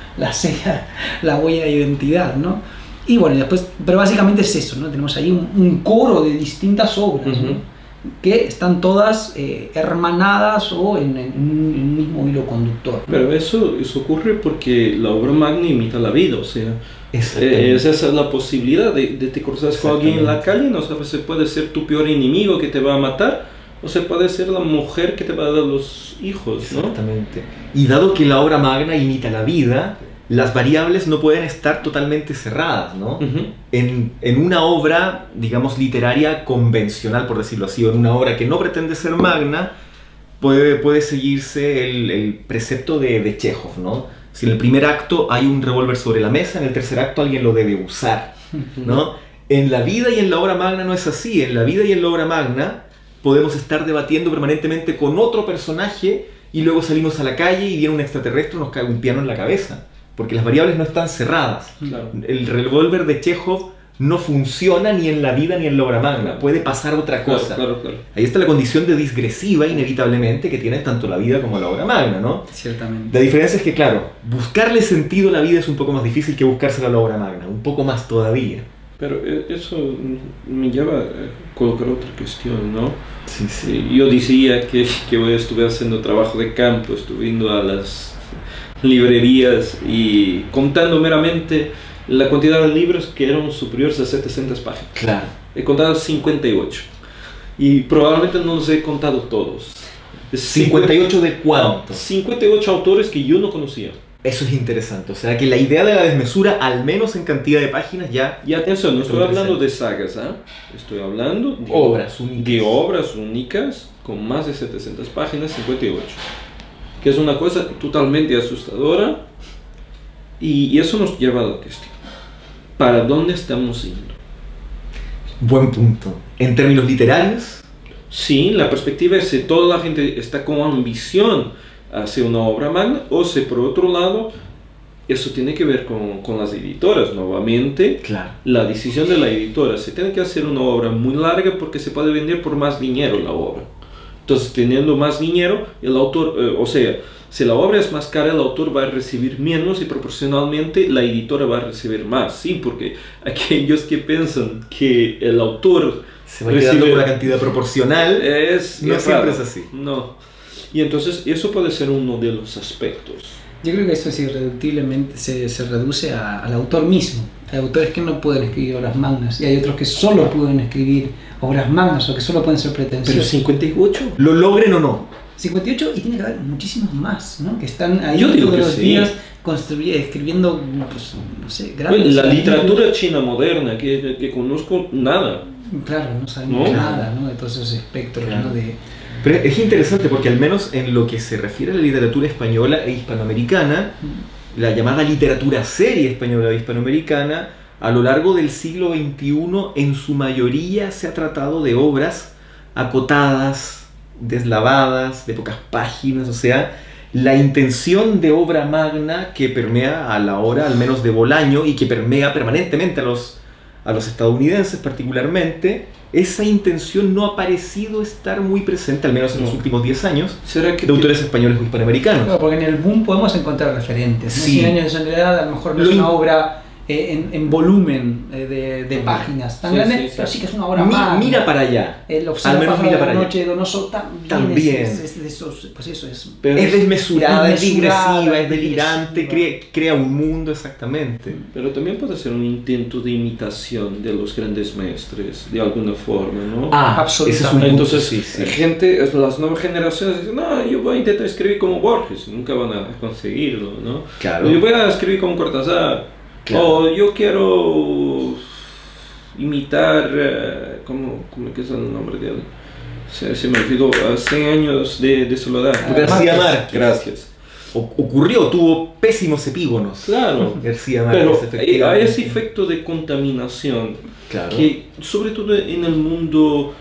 la huella de identidad, ¿no? Y bueno, después, pero básicamente es eso, ¿no? Tenemos ahí un coro de distintas obras, ¿no? Que están todas hermanadas o en un mismo hilo conductor, ¿no? Pero eso ocurre porque la obra magna imita la vida, o sea, esa es la posibilidad de te cruzas con alguien en la calle, no sabes si puede ser tu peor enemigo que te va a matar, o se puede ser la mujer que te va a dar los hijos, ¿no? Exactamente. Y dado que la obra magna imita la vida, las variables no pueden estar totalmente cerradas, ¿no? En una obra, digamos, literaria convencional, por decirlo así, o en una obra que no pretende ser magna, puede seguirse el precepto de Chekhov, ¿no? Si en el primer acto hay un revólver sobre la mesa, en el tercer acto alguien lo debe usar, ¿no? En la vida y en la obra magna no es así. En la vida y en la obra magna podemos estar debatiendo permanentemente con otro personaje y luego salimos a la calle y viene un extraterrestre y nos cae un piano en la cabeza. porque las variables no están cerradas. Claro. El revólver de Chekhov no funciona ni en la vida ni en la obra magna, puede pasar otra cosa. Claro. Ahí está la condición de disgresiva, inevitablemente, que tiene tanto la vida como la obra magna, ¿no? Ciertamente. La diferencia es que, claro, buscarle sentido a la vida es un poco más difícil que buscárselo a la obra magna, un poco más todavía. Pero eso me lleva a colocar otra cuestión, ¿no? Sí. Yo decía que yo estuve haciendo trabajo de campo, estuve yendo a las librerías y contando meramente la cantidad de libros que eran superiores a 700 páginas. Claro. He contado 58 y probablemente no los he contado todos. ¿58 de cuánto? 58 autores que yo no conocía. Eso es interesante, o sea que la idea de la desmesura, al menos en cantidad de páginas, ya... Y atención, no estoy Estoy hablando presente. de sagas, estoy hablando de Obras únicas. de obras únicas con más de 700 páginas, 58. Que es una cosa totalmente asustadora y eso nos lleva a la cuestión. ¿Para dónde estamos yendo? Buen punto. En términos literarios, Sí, la perspectiva es si toda la gente está con ambición hacia una obra magna o si por otro lado eso tiene que ver con las editoras nuevamente. claro. La decisión de la editora, se tiene que hacer una obra muy larga porque se puede vender por más dinero la obra. Entonces, teniendo más dinero, el autor, o sea, si la obra es más cara, el autor va a recibir menos y proporcionalmente la editora va a recibir más. Sí, porque aquellos que piensan que el autor Se va quedando con una cantidad proporcional. No siempre raro. es así. No. Y entonces, eso puede ser uno de los aspectos. Yo creo que eso es irreductiblemente se reduce al autor mismo. Hay autores que no pueden escribir obras magnas y hay otros que solo pueden escribir obras magnas o que solo pueden ser Pero pretenciosos. 58. Lo logren o no. 58 y tiene que haber muchísimos más, ¿no? Que están ahí Yo digo todos que los sí. días escribiendo, pues, no sé, grandes... La literatura china moderna, que conozco nada. Claro, no sabemos ¿No? nada, ¿no? De todos esos espectros, Claro. ¿no? De... Pero es interesante porque al menos en lo que se refiere a la literatura española e hispanoamericana, la llamada literatura seria española e hispanoamericana, a lo largo del siglo XXI en su mayoría se ha tratado de obras acotadas, deslavadas, de pocas páginas, o sea, la intención de obra magna que permea a la hora, al menos de Bolaño, y que permea permanentemente a los estadounidenses particularmente, esa intención no ha parecido estar muy presente, al menos en los No. últimos 10 años, ¿Será que de autores españoles o hispanoamericanos. Claro, porque en el boom podemos encontrar referentes, ¿no? Sí. 100 años de soledad a lo mejor no Lo es una in- obra en volumen de páginas tan Sí, grande, sí, sí. pero sí que es una obra magna. Mira para allá. El Al Observa menos pájaro mira de para la allá. noche de Donoso también, También. Es de esos, pues eso es. Pero, Es desmesurada, es desmesurada, digresiva, es es delirante, digresiva. crea un mundo exactamente. pero también puede ser un intento de imitación de los grandes maestres, de alguna forma, ¿no? absolutamente. ese es un punto, Entonces, sí, sí. las nuevas generaciones dicen, no, yo voy a intentar escribir como Borges, nunca van a conseguirlo, ¿no? Claro. Yo voy a escribir como Cortázar, Claro. o yo quiero imitar, ¿cómo que es el nombre de él? Se me olvidó, 100 años de soledad. García Márquez. Gracias. Ocurrió, tuvo pésimos epígonos. Claro. García Márquez, Pero efectivamente. hay ese efecto de contaminación Claro. que sobre todo en el mundo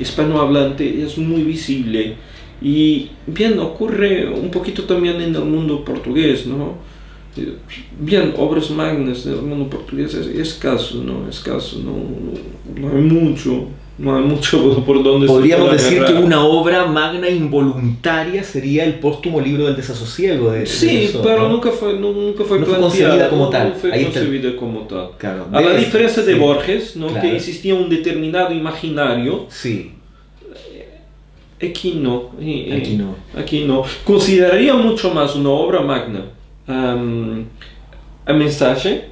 hispanohablante es muy visible y bien ocurre un poquito también en el mundo portugués, ¿no? Bien, obras magnas del mundo portugués es escaso, ¿no? Escaso, no hay mucho por donde Podríamos se pueda decir que agarrar. una obra magna involuntaria sería el póstumo libro del desasosiego de Sí, Rousseau, pero ¿no? nunca fue No fue planteada, concebida como tal. No fue Ahí está. concebida como tal. Claro. A la Debe- diferencia de sí. Borges, ¿no? Claro. Que existía un determinado imaginario, Sí, aquí no. aquí no. Aquí no. Consideraría mucho más una obra magna a Mensaje,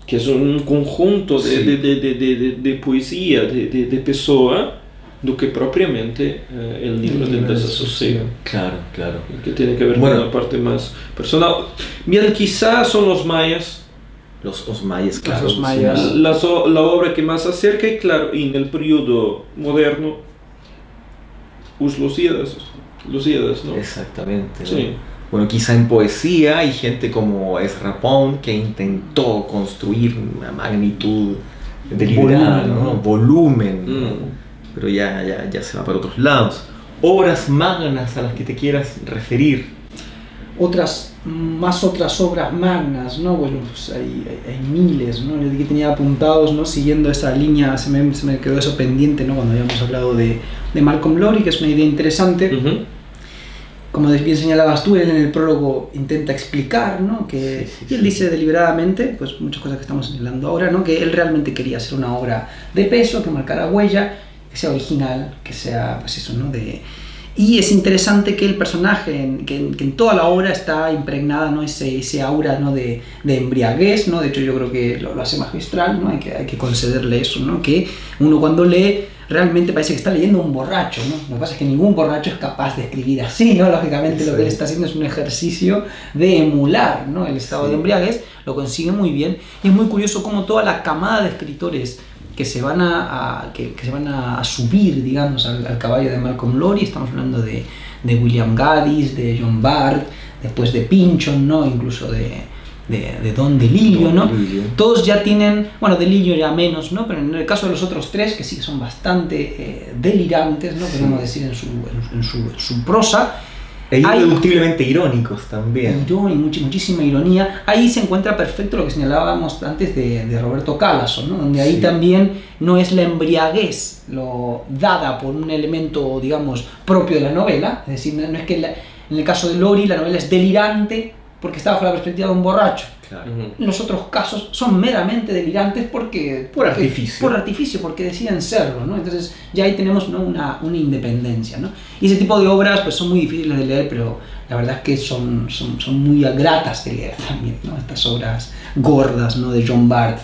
que es un conjunto Sí. de poesía, de pessoa, do que propriamente el libro del desasosiego, Claro, claro. que tiene que ver Bueno. con la parte más personal. Bien, quizás son los mayas, Los Osmayas, claro. Los mayas. sí. la obra que más acerca, y claro, en el periodo moderno, os Lusíadas, ¿no? Exactamente. ¿no? Sí. Bueno, quizá en poesía hay gente como Ezra Pound que intentó construir una magnitud deliberada, Volumen, ¿no? ¿no? Volumen, ¿no? Mm. Pero ya se va para otros lados. Obras magnas a las que te quieras referir. otras obras magnas, ¿no? Bueno, pues hay miles, ¿no? Yo que tenía apuntados, ¿no? Siguiendo esa línea, se me quedó eso pendiente, ¿no? Cuando habíamos hablado de Malcolm Lowry, que es una idea interesante. Como bien señalabas tú, él en el prólogo intenta explicar, ¿no? Que, y él dice deliberadamente, pues muchas cosas que estamos señalando ahora, ¿no? Que él realmente quería hacer una obra de peso, que marcara huella, que sea original, que sea, pues eso, ¿no? Y es interesante que el personaje, que en toda la obra está impregnada, ¿no? ese aura, ¿no? de embriaguez, ¿no? De hecho yo creo que lo hace magistral, ¿no? Hay que concederle eso, ¿no? Que uno cuando lee realmente parece que está leyendo un borracho, ¿no? Lo que pasa es que ningún borracho es capaz de escribir así, ¿no? Lógicamente lo que él está haciendo es un ejercicio de emular, ¿no? El estado de embriaguez, lo consigue muy bien, y es muy curioso cómo toda la camada de escritores que se van a subir, digamos, al caballo de Malcolm Lowry. Estamos hablando de William Gaddis, de John Bard, después de Pynchon, ¿no? Incluso de Don DeLillo, ¿no? Todos ya tienen, bueno, DeLillo ya menos, ¿no? Pero en el caso de los otros tres, que sí son bastante delirantes, ¿no? Podemos decir en su prosa. E irreductiblemente irónicos también. Muchísima ironía. Ahí se encuentra perfecto lo que señalábamos antes de Roberto Calasso, ¿no? Donde ahí también no es la embriaguez dada por un elemento, digamos, propio de la novela. Es decir, no es que en el caso de Lowry la novela es delirante porque está bajo la perspectiva de un borracho. Claro. En los otros casos son meramente delirantes por artificio, porque deciden serlo, ¿no? Entonces ya ahí tenemos, ¿no? una independencia, ¿no? Y ese tipo de obras pues son muy difíciles de leer, pero la verdad es que son muy gratas de leer también, ¿no? Estas obras gordas, ¿no? De John Bard,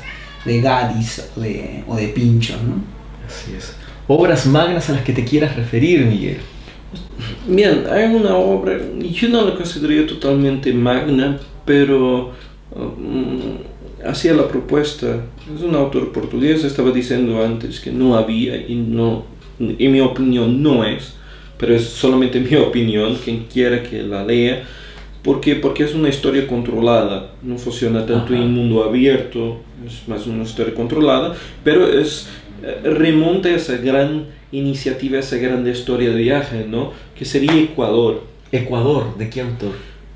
de Gaddis o de Pynchon, ¿no? Así es. Obras magnas a las que te quieras referir, Miguel. Bien, hay una obra, yo no la consideraría totalmente magna, pero hacía la propuesta. Es un autor portugués, estaba diciendo antes que no había, y no, en mi opinión no es, pero es solamente mi opinión, quien quiera que la lea, porque es una historia controlada, no funciona tanto en mundo abierto, es más una historia controlada, pero remonta a esa gran iniciativa, esa gran historia de viaje, ¿no? Que sería Ecuador. ¿Ecuador? ¿De qué autor?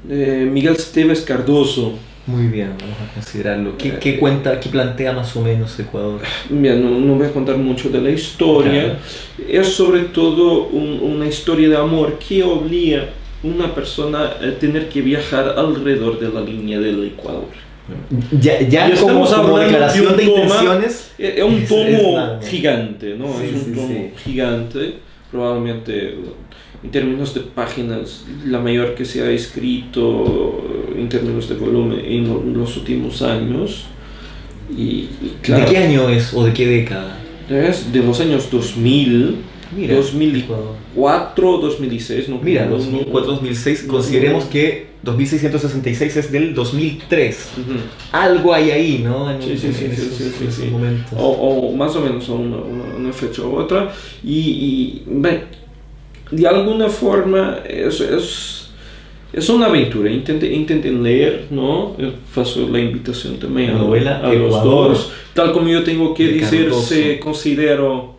Miguel Esteves Cardoso. Muy bien, vamos a considerarlo. ¿Qué cuenta, qué plantea más o menos Ecuador? Bien, no voy a contar mucho de la historia. Claro. Es sobre todo una historia de amor que obliga a una persona a tener que viajar alrededor de la línea del Ecuador. Ya como declaración de intenciones. Es un tomo gigante, ¿no? Sí, es un tomo gigante, probablemente en términos de páginas, la mayor que se ha escrito en términos de volumen en los últimos años. Y claro, ¿de qué año es o de qué década? Es de los años 2000. Mira, 2004, 2016, no. Mira, 2004, 2006, consideremos que 2666 es del 2003. Algo hay ahí, ¿no? En esos momentos. O más o menos una fecha u otra. Y de alguna forma es una aventura. Intenten leer, ¿no? Faço la invitación también a los dos. Tal como yo tengo que decir, se considero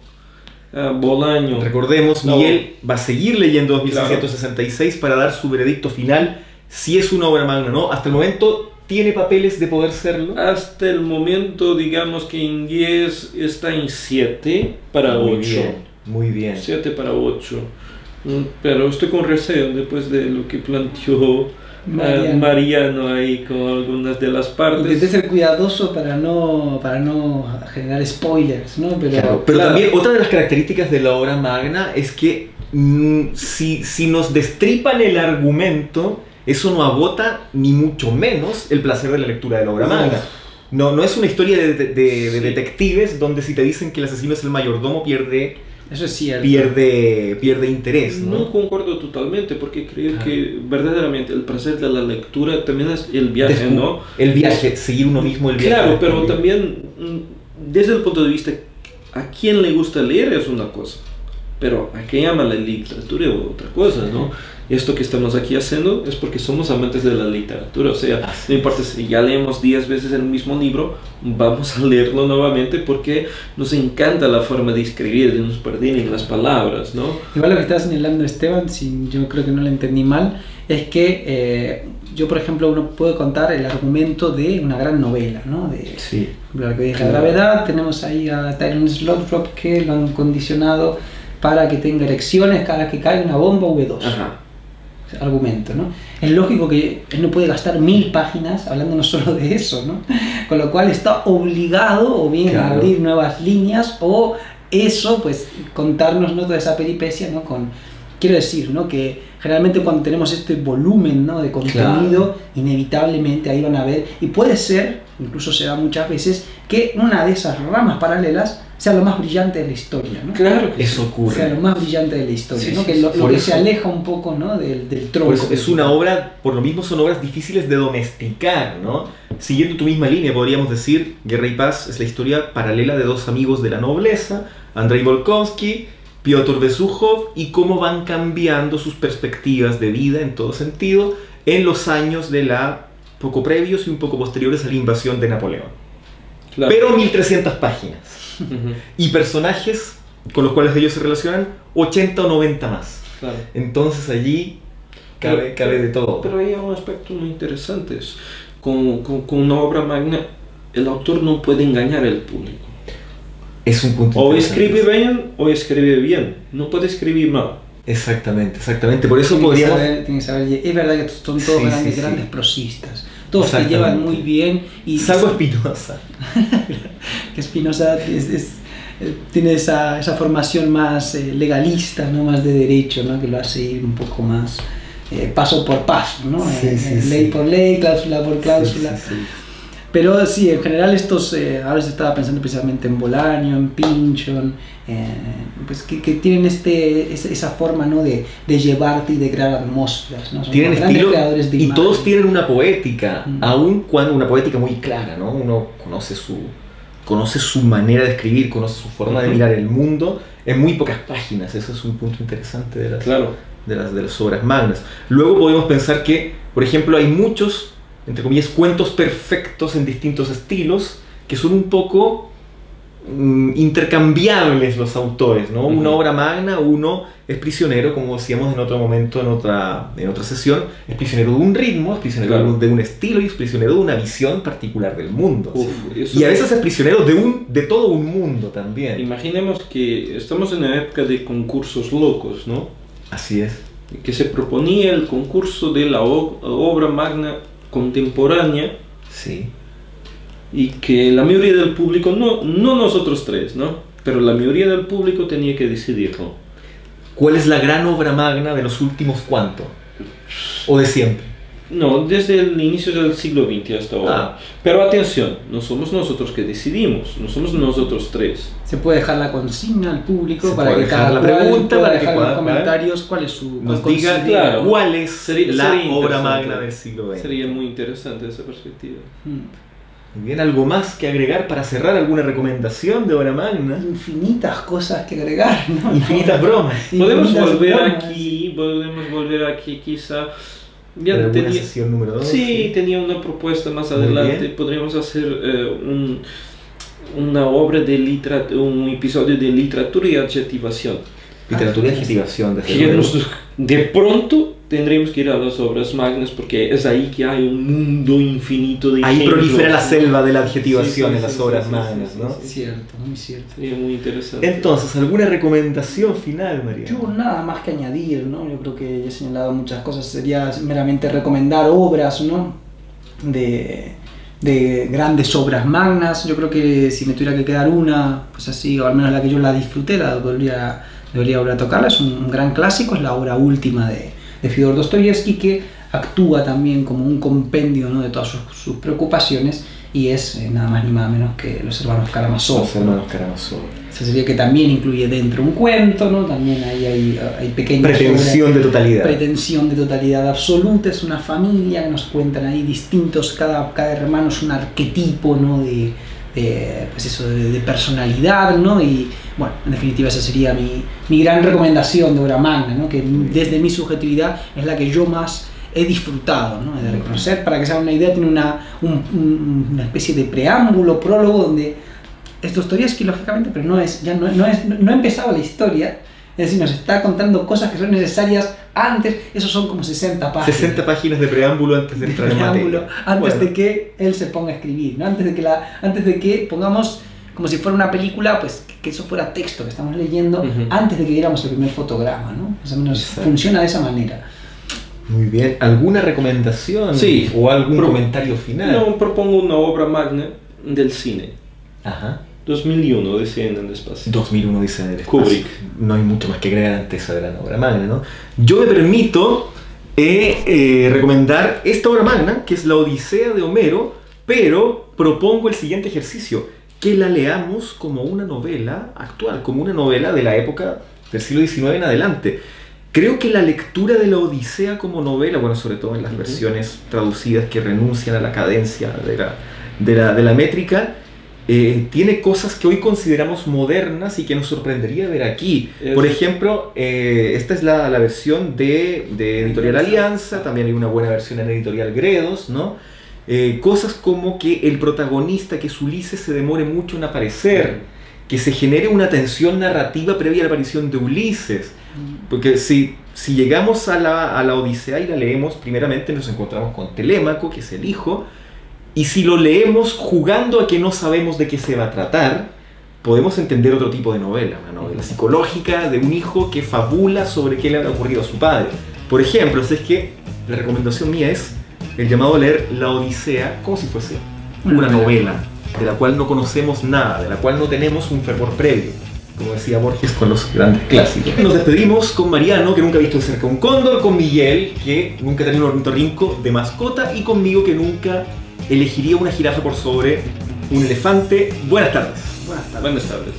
Bolaño. Recordemos, Miguel va a seguir leyendo 2666 para dar su veredicto final, si es una obra magna o no. Hasta el momento, ¿tiene papeles de poder serlo? Hasta el momento, digamos que en 10 está en 7 para 8. Muy bien. 7 para 8. Pero estoy con recelo después de lo que planteó Mariano ahí con algunas de las partes. Intenté ser cuidadoso para no generar spoilers, ¿no? Pero también otra de las características de la obra magna es que si nos destripan el argumento, eso no agota ni mucho menos el placer de la lectura de la obra magna. No es una historia de detectives donde si te dicen que el asesino es el mayordomo eso es cierto. Pierde interés, ¿no? No concuerdo totalmente, porque creo que verdaderamente el placer de la lectura también es el viaje, ¿no? El viaje, seguir uno mismo el viaje. Claro, pero también desde el punto de vista a quién le gusta leer es una cosa. pero hay que llamarla literatura o otra cosa, ¿no? Esto que estamos aquí haciendo es porque somos amantes de la literatura, o sea, no importa si ya leemos 10 veces el mismo libro, vamos a leerlo nuevamente porque nos encanta la forma de escribir, de nos perder en las palabras, ¿no? Igual lo que está señalando Esteban, si yo creo que no lo entendí mal, es que yo, por ejemplo, uno puede contar el argumento de una gran novela, ¿no? Sí. Lo que dije, la gravedad, tenemos ahí a Tyrone Slothrop que lo han condicionado para que tenga erecciones cada vez que cae una bomba V2. Ajá. Argumento, ¿no? Es lógico que él no puede gastar 1000 páginas hablándonos solo de eso, ¿no? Con lo cual está obligado o bien a abrir nuevas líneas o eso, pues contarnos, ¿no?, toda esa peripecia, ¿no? Quiero decir, ¿no?, que generalmente cuando tenemos este volumen, ¿no?, de contenido, inevitablemente ahí van a ver, y puede ser, incluso se da muchas veces, que una de esas ramas paralelas sea lo más brillante de la historia, ¿no? Claro que eso ocurre. Sea lo más brillante de la historia, Sí, ¿no? sí, Que lo que eso, se aleja un poco, ¿no?, del tronco. Pues es una obra, por lo mismo son obras difíciles de domesticar, ¿no? Siguiendo tu misma línea, podríamos decir, Guerra y Paz es la historia paralela de dos amigos de la nobleza, Andrei Volkonsky, Piotr Besukhov, y cómo van cambiando sus perspectivas de vida en todo sentido en los años de la poco previos y un poco posteriores a la invasión de Napoleón. Claro. Pero 1300 páginas. Y personajes con los cuales ellos se relacionan 80 o 90 más. Claro. Entonces allí cabe de todo. Pero hay un aspecto muy interesante. Con una obra magna, el autor no puede engañar al público. Es un punto O interesante. escribe bien o escribe bien. No puede escribir mal. Exactamente, exactamente. Por eso Tiene que podríamos... saber, es verdad que son todos Sí, grandes sí. prosistas. Todos te llevan muy bien. Y Salvo Spinoza. que Spinoza tiene esa formación más legalista, ¿no?, más de derecho, ¿no?, que lo hace ir un poco más paso por paso, ¿no? Ley por ley, cláusula por cláusula. Sí. Pero sí, en general estos, ahora se estaba pensando precisamente en Bolaño, en Pynchon, pues que tienen esa forma, ¿no?, de llevarte y de crear atmósferas, ¿no? Son Tienen grandes estilo creadores de y imagen. todos tienen una poética, aun cuando una poética muy clara, ¿no? Uno conoce su manera de escribir, conoce su forma de mirar el mundo en muy pocas páginas. Eso es un punto interesante de las obras magnas. Luego podemos pensar que, por ejemplo, hay muchos, entre comillas, cuentos perfectos en distintos estilos que son un poco intercambiables los autores, ¿no? Una obra magna, uno es prisionero, como decíamos en otro momento, en otra sesión, es prisionero de un ritmo, es prisionero de un estilo y es prisionero de una visión particular del mundo. Y a veces es prisionero de todo un mundo también. Imaginemos que estamos en una época de concursos locos, ¿no? Así es. Que se proponía el concurso de la obra magna contemporánea. Sí. Y que la mayoría del público, no nosotros tres, ¿no?, pero la mayoría del público tenía que decidirlo. ¿Cuál es la gran obra magna de los últimos cuánto? ¿O de siempre? No, desde el inicio del siglo XX hasta ahora. Pero atención, no somos nosotros que decidimos, no somos nosotros tres. Se puede dejar la consigna al público Se para puede que dejar cada la cual pregunta pueda para que dejar en los pueda- comentarios cuál es su Nos cuál diga considera. claro. cuál es Sería la obra interesante. magna del siglo XX. Sería muy interesante esa perspectiva. Muy bien, ¿algo más que agregar para cerrar? ¿Alguna recomendación de obra magna? Infinitas cosas que agregar, ¿no? Infinitas bromas. Podemos Infinitas volver aquí quizá. Ya ¿En alguna tenía- sesión número 2? Sí, tenía una propuesta más Muy adelante. bien. Podríamos hacer una obra de un episodio de literatura y adjetivación. Literatura y adjetivación, desde Que luego. de pronto tendremos que ir a las obras magnas porque es ahí que hay un mundo infinito de Ahí ejemplos. prolifera la selva de la adjetivación Sí, en las sí, obras sí, magnas, sí, ¿no? sí, Cierto, muy cierto. Sería muy interesante. Entonces, ¿alguna recomendación final, María? Yo nada más que añadir, ¿no? Yo creo que ya he señalado muchas cosas, sería meramente recomendar obras, ¿no?, de grandes obras magnas. Yo creo que si me tuviera que quedar una, pues así, o al menos la que yo la disfruté, debería volver a tocarla, es un gran clásico, es la obra última de Fyodor Dostoyevsky, que actúa también como un compendio, ¿no?, de todas sus preocupaciones, y es nada más ni nada menos que Los Hermanos Karamazov. Los Hermanos Karamazov. Esa sería que también incluye dentro un cuento, ¿no? También ahí hay pequeñas Pretensión de totalidad. pretensión de totalidad absoluta. Es una familia que nos cuentan ahí distintos, cada hermano es un arquetipo, ¿no?, pues eso, de personalidad, ¿no? Y bueno, en definitiva esa sería mi gran recomendación de obra magna, ¿no? Que desde mi subjetividad es la que yo más he disfrutado, ¿no? De reconocer. Para que se hagan una idea, tiene una especie de preámbulo, prólogo, donde Dostoyevski, lógicamente, pero no ha empezado la historia, es decir, nos está contando cosas que son necesarias antes. Esos son como 60 páginas. 60 páginas de preámbulo antes de entrar en materia. Antes de que él se ponga a escribir, ¿no? Antes de que pongamos, como si fuera una película, pues que eso fuera texto que estamos leyendo, antes de que viéramos el primer fotograma, ¿no? Más o menos funciona de esa manera. Muy bien. ¿Alguna recomendación? Sí. ¿O algún comentario final? No, propongo una obra magna del cine. Ajá. 2001, Odisea en el espacio. 2001, Odisea en el espacio. Kubrick. No hay mucho más que agregar ante esa gran obra magna, ¿no? Yo me permito recomendar esta obra magna, que es la Odisea de Homero, pero propongo el siguiente ejercicio: que la leamos como una novela actual, como una novela de la época del siglo XIX en adelante. Creo que la lectura de la Odisea como novela, bueno, sobre todo en las versiones traducidas que renuncian a la cadencia de la métrica, tiene cosas que hoy consideramos modernas y que nos sorprendería ver aquí. Por ejemplo, esta es la versión de Editorial Alianza, también hay una buena versión en Editorial Gredos, ¿no? Cosas como que el protagonista, que es Ulises, se demore mucho en aparecer, que se genere una tensión narrativa previa a la aparición de Ulises. Porque si llegamos a la Odisea y la leemos, primeramente nos encontramos con Telémaco, que es el hijo, y si lo leemos jugando a que no sabemos de qué se va a tratar, podemos entender otro tipo de novela, una novela psicológica de un hijo que fabula sobre qué le habrá ocurrido a su padre. Por ejemplo, es que la recomendación mía es el llamado a leer la Odisea como si fuese una novela, de la cual no conocemos nada, de la cual no tenemos un fervor previo, como decía Borges con los grandes clásicos. Nos despedimos con Mariano, que nunca ha visto de cerca un cóndor, con Miguel, que nunca ha tenido un ornitorrinco de mascota, y conmigo, que nunca elegiría una jirafa por sobre un elefante. Buenas tardes. Buenas tardes.